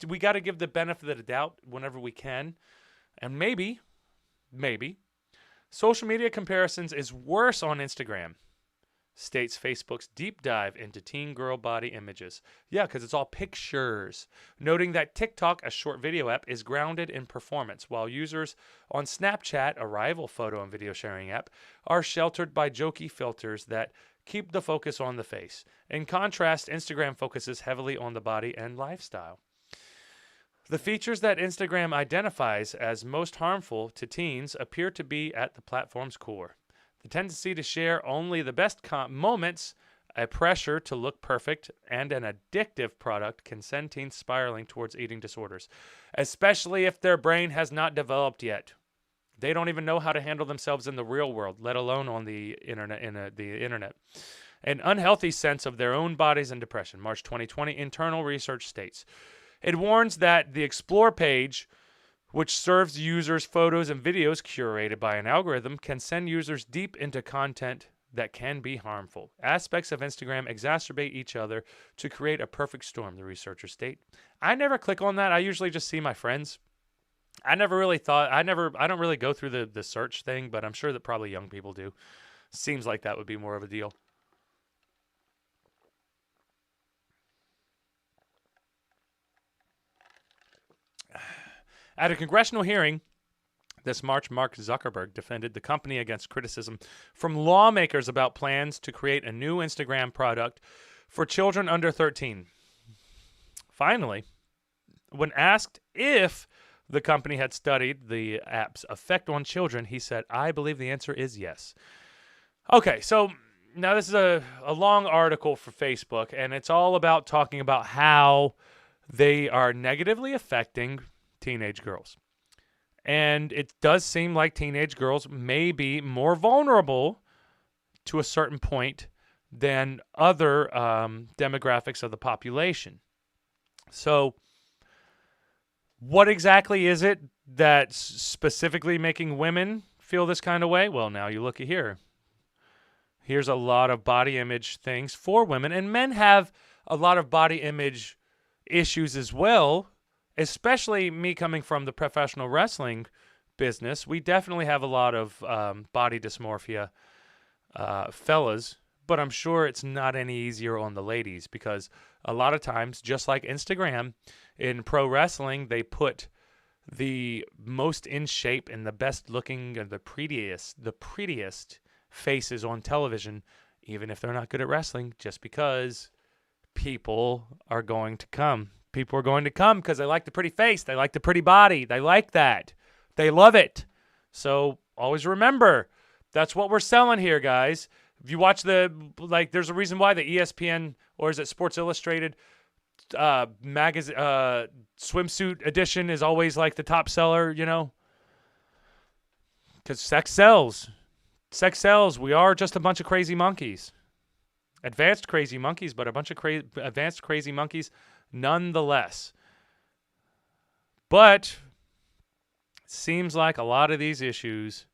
A: we got to give the benefit of the doubt whenever we can. And maybe, social media comparisons is worse on Instagram, states Facebook's deep dive into teen girl body images. Yeah, because it's all pictures. Noting that TikTok, a short video app, is grounded in performance, while users on Snapchat, a rival photo and video sharing app, are sheltered by jokey filters that keep the focus on the face. In contrast, Instagram focuses heavily on the body and lifestyle. The features that Instagram identifies as most harmful to teens appear to be at the platform's core. The tendency to share only the best moments, a pressure to look perfect, and an addictive product can send teens spiraling towards eating disorders, especially if their brain has not developed yet. They don't even know how to handle themselves in the real world, let alone on the internet. An unhealthy sense of their own bodies and depression. March 2020, internal research states. It warns that the Explore page, which serves users photos and videos curated by an algorithm, can send users deep into content that can be harmful. Aspects of Instagram exacerbate each other to create a perfect storm, the researchers state. I never click on that. I usually just see my friends. I don't really go through the search thing, but I'm sure that probably young people do. Seems like that would be more of a deal. At a congressional hearing this March, Mark Zuckerberg defended the company against criticism from lawmakers about plans to create a new Instagram product for children under 13. Finally, when asked if the company had studied the app's effect on children, he said, "I believe the answer is yes." Okay, so now this is a long article for Facebook, and it's all about talking about how they are negatively affecting teenage girls. And it does seem like teenage girls may be more vulnerable to a certain point than other demographics of the population. So what exactly is it that's specifically making women feel this kind of way? Well, now you look at here. Here's a lot of body image things for women. And men have a lot of body image issues as well. especially me coming from the professional wrestling business, we definitely have a lot of body dysmorphia fellas, but I'm sure it's not any easier on the ladies because a lot of times, just like Instagram, in pro wrestling, they put the most in shape and the best looking and the prettiest faces on television, even if they're not good at wrestling, just because people are going to come. People are going to come because they like the pretty face. They like the pretty body. They like that. They love it. So always remember, that's what we're selling here, guys. If you watch there's a reason why the ESPN, or is it Sports Illustrated, magazine swimsuit edition is always like the top seller, because sex sells. Sex sells. We are just a bunch of crazy monkeys. Advanced crazy monkeys, but a bunch of advanced crazy monkeys nonetheless. But it seems like a lot of these issues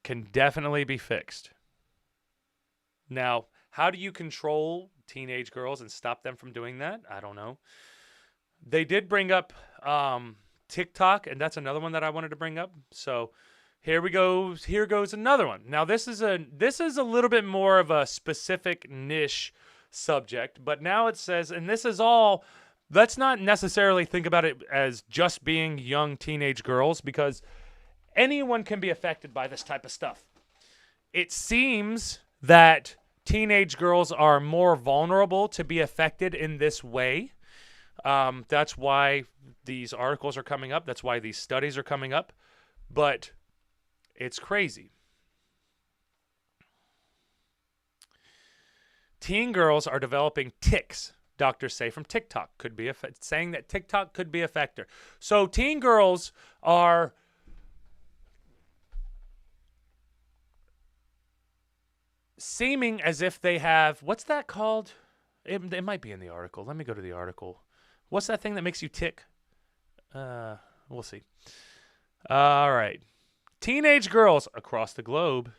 A: can definitely be fixed. Now, how do you control teenage girls and stop them from doing that? I don't know. They did bring up TikTok, and that's another one that I wanted to bring up. So here we go. Here goes another one. Now this is a little bit more of a specific niche subject, but now it says, and this is all. Let's not necessarily think about it as just being young teenage girls, because anyone can be affected by this type of stuff. It seems that teenage girls are more vulnerable to be affected in this way. That's why these articles are coming up. That's why these studies are coming up. But it's crazy. Teen girls are developing tics, doctors say, from TikTok. Could be saying that TikTok could be a factor. So teen girls are seeming as if they have, what's that called? It might be in the article. Let me go to the article. What's that thing that makes you tick? We'll see. All right. Teenage girls across the globe.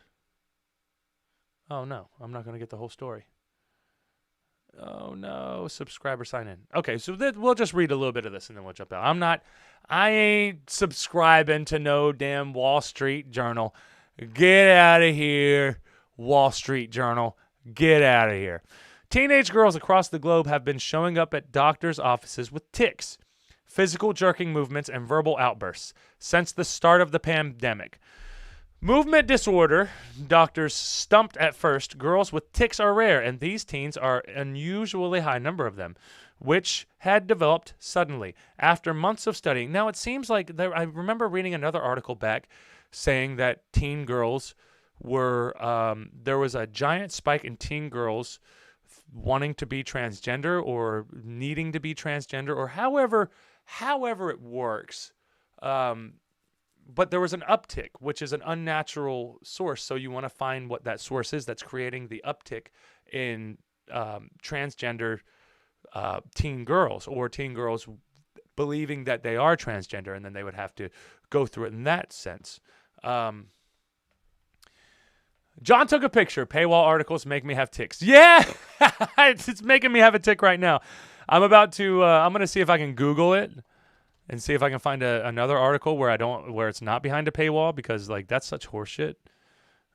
A: Oh, no. I'm not going to get the whole story. Oh, no. Subscriber sign in. Okay, so we'll just read a little bit of this and then we'll jump out. I ain't subscribing to no damn Wall Street Journal. Get out of here, Wall Street Journal. Get out of here. Teenage girls across the globe have been showing up at doctors' offices with tics, physical jerking movements, and verbal outbursts since the start of the pandemic. Movement disorder, doctors stumped at first. Girls with tics are rare, and these teens are an unusually high number of them, which had developed suddenly after months of studying. Now, it seems like I remember reading another article back saying that teen girls were, there was a giant spike in teen girls wanting to be transgender or needing to be transgender, or however it works. But there was an uptick, which is an unnatural source. So you want to find what that source is that's creating the uptick in transgender teen girls, or teen girls believing that they are transgender, and then they would have to go through it in that sense. John took a picture. Paywall articles make me have tics. Yeah, it's making me have a tic right now. I'm going to see if I can Google it and see if I can find another article where it's not behind a paywall, because that's such horseshit.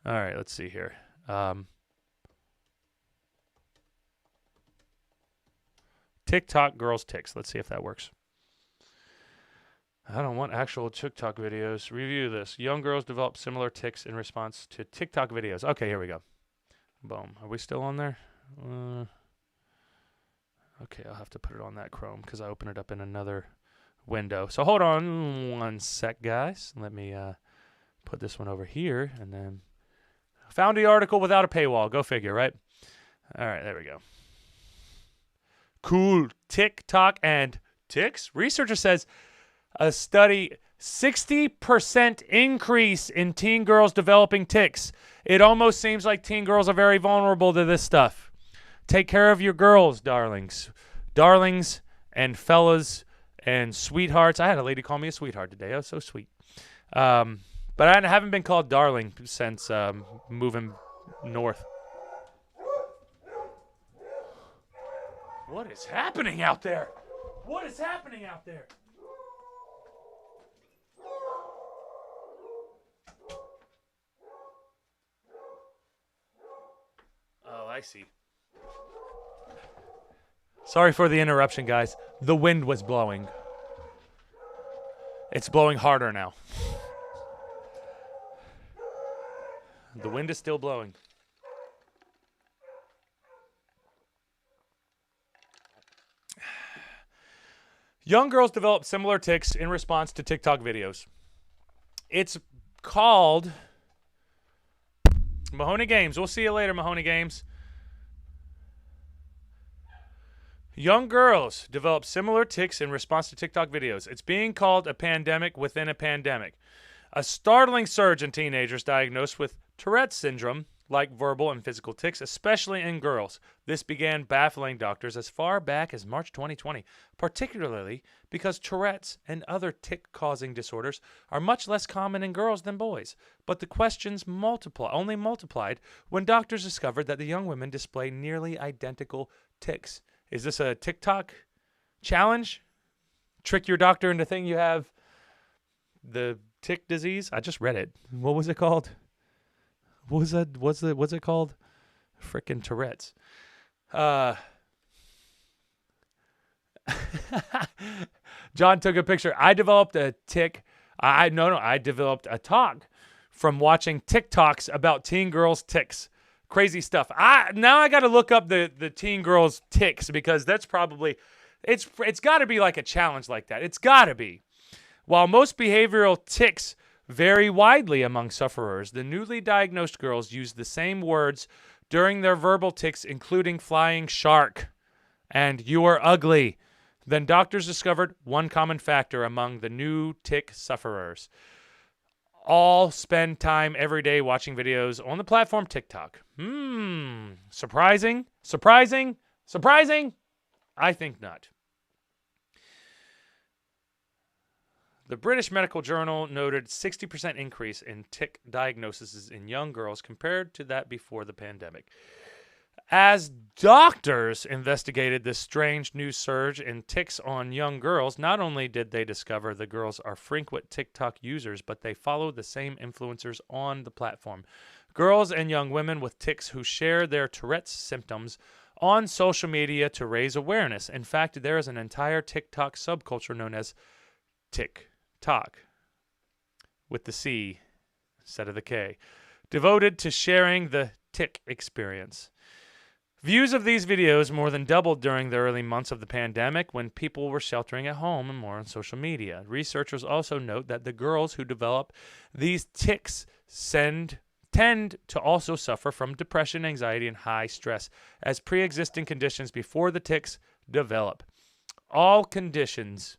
A: All right, let's see here. TikTok girls tics. Let's see if that works. I don't want actual TikTok videos. Review this. Young girls develop similar tics in response to TikTok videos. Okay, here we go. Boom. Are we still on there? Okay, I'll have to put it on that Chrome because I opened it up in another window. So hold on one sec, guys. Let me put this one over here, and then found the article without a paywall. Go figure, right? All right, there we go. Cool. TikTok and tics. Researcher says a study, 60% increase in teen girls developing tics. It almost seems like teen girls are very vulnerable to this stuff. Take care of your girls, darlings. Darlings and fellas and sweethearts. I had a lady call me a sweetheart today. That was so sweet. But I haven't been called darling since moving north. What is happening out there? What is happening out there? Oh, I see. Sorry for the interruption, guys. The wind was blowing. It's blowing harder now. The wind is still blowing. Young girls develop similar tics in response to TikTok videos. It's called Mahoney Games. We'll see you later, Mahoney Games. Young girls develop similar tics in response to TikTok videos. It's being called a pandemic within a pandemic. A startling surge in teenagers diagnosed with Tourette's syndrome, like verbal and physical tics, especially in girls. This began baffling doctors as far back as March 2020, particularly because Tourette's and other tic-causing disorders are much less common in girls than boys. But the questions only multiplied when doctors discovered that the young women display nearly identical tics. Is this a TikTok challenge? Trick your doctor into thinking you have the tic disease? I just read it. What was it called? What's it called? Frickin' Tourette's. John took a picture. I developed a tic. I developed a talk from watching TikToks about teen girls' tics. Crazy stuff. Now I got to look up the teen girls' tics because that's probably it's got to be like a challenge like that. It's got to be. While most behavioral tics vary widely among sufferers, the newly diagnosed girls use the same words during their verbal tics, including flying shark and you are ugly. Then doctors discovered one common factor among the new tic sufferers. All spend time every day watching videos on the platform TikTok. Surprising? Surprising? Surprising? I think not. The British Medical Journal noted 60% increase in tic diagnoses in young girls compared to that before the pandemic. As doctors investigated this strange new surge in tics on young girls, not only did they discover the girls are frequent TikTok users, but they follow the same influencers on the platform. Girls and young women with tics who share their Tourette's symptoms on social media to raise awareness. In fact, there is an entire TikTok subculture known as TikTok, with the C instead of the K, devoted to sharing the tic experience. Views of these videos more than doubled during the early months of the pandemic when people were sheltering at home and more on social media. Researchers also note that the girls who develop these tics tend to also suffer from depression, anxiety, and high stress as pre-existing conditions before the tics develop. All conditions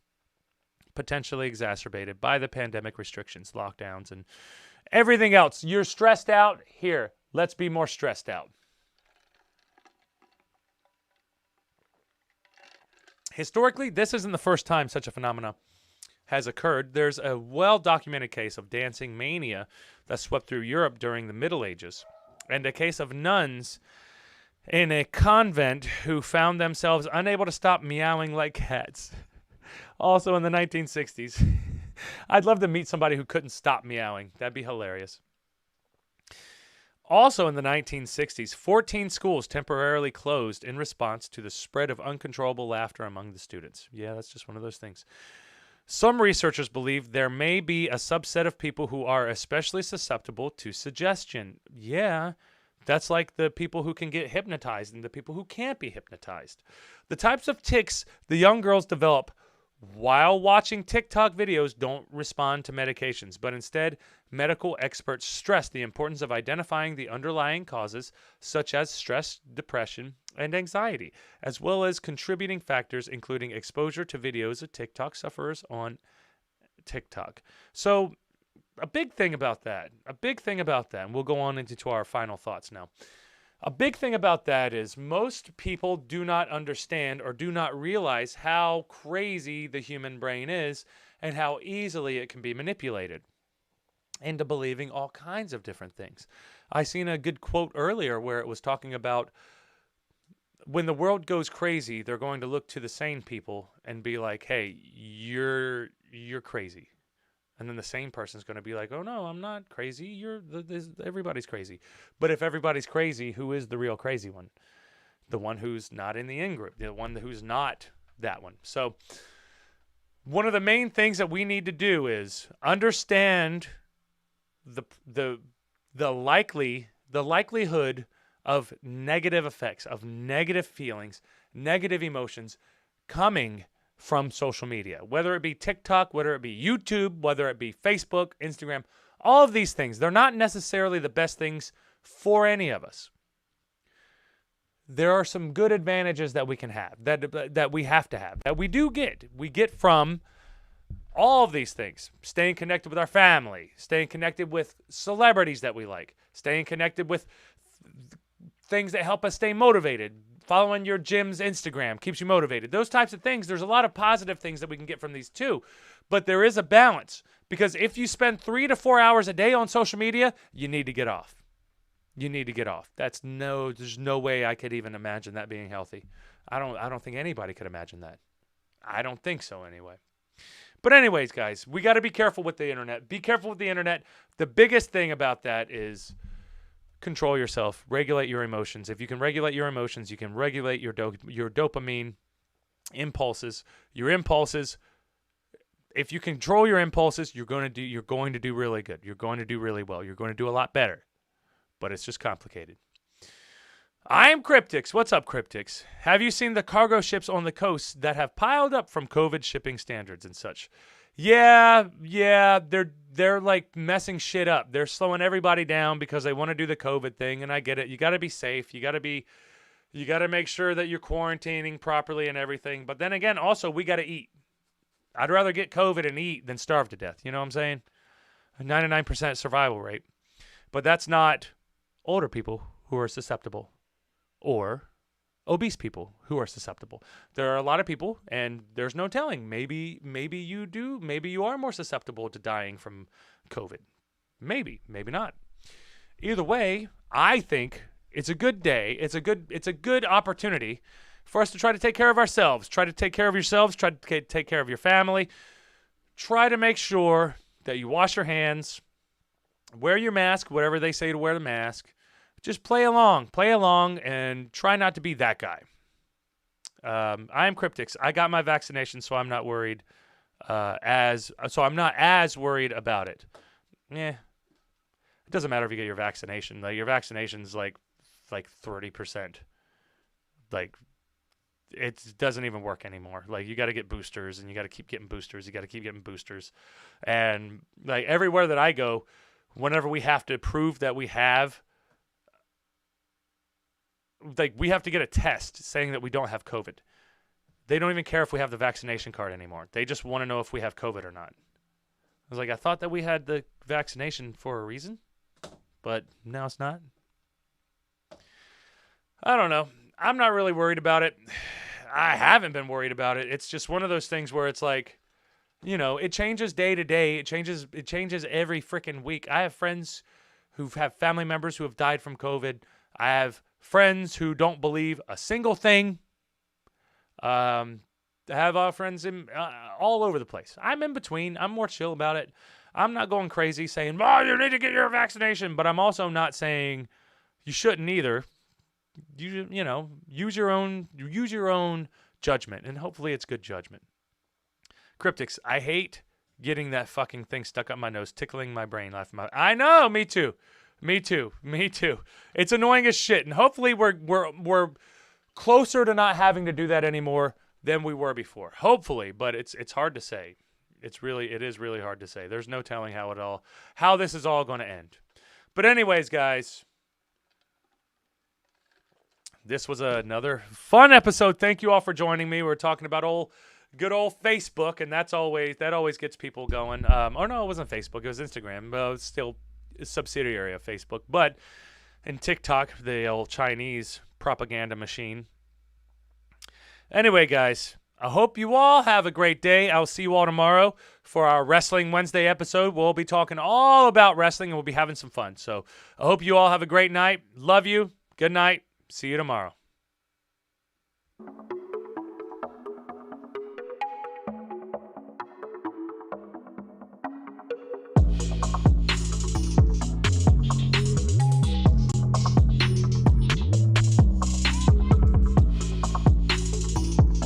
A: potentially exacerbated by the pandemic restrictions, lockdowns, and everything else. You're stressed out? Here, let's be more stressed out. Historically, this isn't the first time such a phenomenon has occurred. There's a well-documented case of dancing mania that swept through Europe during the Middle Ages, and a case of nuns in a convent who found themselves unable to stop meowing like cats. Also in the 1960s. I'd love to meet somebody who couldn't stop meowing. That'd be hilarious. Also in the 1960s, 14 schools temporarily closed in response to the spread of uncontrollable laughter among the students. Yeah, that's just one of those things. Some researchers believe there may be a subset of people who are especially susceptible to suggestion. Yeah, that's like the people who can get hypnotized and the people who can't be hypnotized. The types of tics the young girls develop while watching TikTok videos don't respond to medications, but instead, medical experts stress the importance of identifying the underlying causes, such as stress, depression, and anxiety, as well as contributing factors including exposure to videos of TikTok sufferers on TikTok. So, a big thing about that, and we'll go on into our final thoughts now. A big thing about that is most people do not understand or do not realize how crazy the human brain is and how easily it can be manipulated into believing all kinds of different things. I seen a good quote earlier where it was talking about when the world goes crazy, they're going to look to the sane people and be like, "Hey, you're crazy." And then the sane person's going to be like, "Oh no, I'm not crazy. Everybody's crazy." But if everybody's crazy, who is the real crazy one? The one who's not in the in group, the one who's not that one. So one of the main things that we need to do is understand the likelihood of negative effects, of negative feelings, negative emotions coming from social media, whether it be TikTok, whether it be YouTube, whether it be Facebook, Instagram, all of these things. They're not necessarily the best things for any of us. There are some good advantages that we can have, that we have to have, that we do get. We get from all of these things: staying connected with our family, staying connected with celebrities that we like, staying connected with things that help us stay motivated. Following your gym's Instagram keeps you motivated. Those types of things. There's a lot of positive things that we can get from these too. But there is a balance, because if you spend 3 to 4 hours a day on social media, you need to get off. You need to get off. There's no way I could even imagine that being healthy. I don't think anybody could imagine that. I don't think so anyway. But anyways, guys, we got to be careful with the internet. Be careful with the internet. The biggest thing about that is control yourself, regulate your emotions. If you can regulate your emotions, you can regulate your dopamine impulses. Your impulses, if you control your impulses, you're going to do really good. You're going to do really well. You're going to do a lot better. But it's just complicated. I am Cryptix. What's up, Cryptix? Have you seen the cargo ships on the coast that have piled up from COVID shipping standards and such? Yeah, they're like messing shit up. They're slowing everybody down because they want to do the COVID thing, and I get it. You got to be safe. You got to make sure that you're quarantining properly and everything. But then again, also, we got to eat. I'd rather get COVID and eat than starve to death. You know what I'm saying? A 99% survival rate. But that's not older people who are susceptible, or obese people who are susceptible. There are a lot of people, and there's no telling. Maybe you are more susceptible to dying from COVID. Maybe not. Either way, I think it's a good day. It's a good opportunity for us to try to take care of ourselves. Try to take care of yourselves. Try to take care of your family. Try to make sure that you wash your hands. Wear your mask, whatever they say to wear the mask. Just play along, and try not to be that guy. I am Cryptix. I got my vaccination, so I'm not worried. I'm not as worried about it. It doesn't matter if you get your vaccination. Like, your vaccination's like 30%. Like, it doesn't even work anymore. Like, you got to get boosters, and you got to keep getting boosters. And like, everywhere that I go, whenever we have to prove that we have, like, we have to get a test saying that we don't have COVID. They don't even care if we have the vaccination card anymore. They just want to know if we have COVID or not. I was like, I thought that we had the vaccination for a reason, but now it's not. I don't know. I'm not really worried about it. I haven't been worried about it. It's just one of those things where it's like, you know, it changes day to day. It changes every freaking week. I have friends who have family members who have died from COVID. I have friends who don't believe a single thing. I have friends all over the place. I'm in between. I'm more chill about it. I'm not going crazy saying, "Oh, you need to get your vaccination," but I'm also not saying you shouldn't either. You know, use your own judgment, and hopefully it's good judgment. Cryptix, I hate getting that fucking thing stuck up my nose, tickling my brain. I know, me too. It's annoying as shit, and hopefully we're closer to not having to do that anymore than we were before. Hopefully, but it's hard to say. It is really hard to say. There's no telling how this is all going to end. But anyways, guys, this was another fun episode. Thank you all for joining me. We're talking about good old Facebook, and that always gets people going. Or no, it wasn't Facebook. It was Instagram. But it's still a subsidiary of Facebook. But in TikTok, the old Chinese propaganda machine. Anyway, guys, I hope you all have a great day. I'll see you all tomorrow for our Wrestling Wednesday episode. We'll be talking all about wrestling, and we'll be having some fun. So I hope you all have a great night. Love you. Good night. See you tomorrow.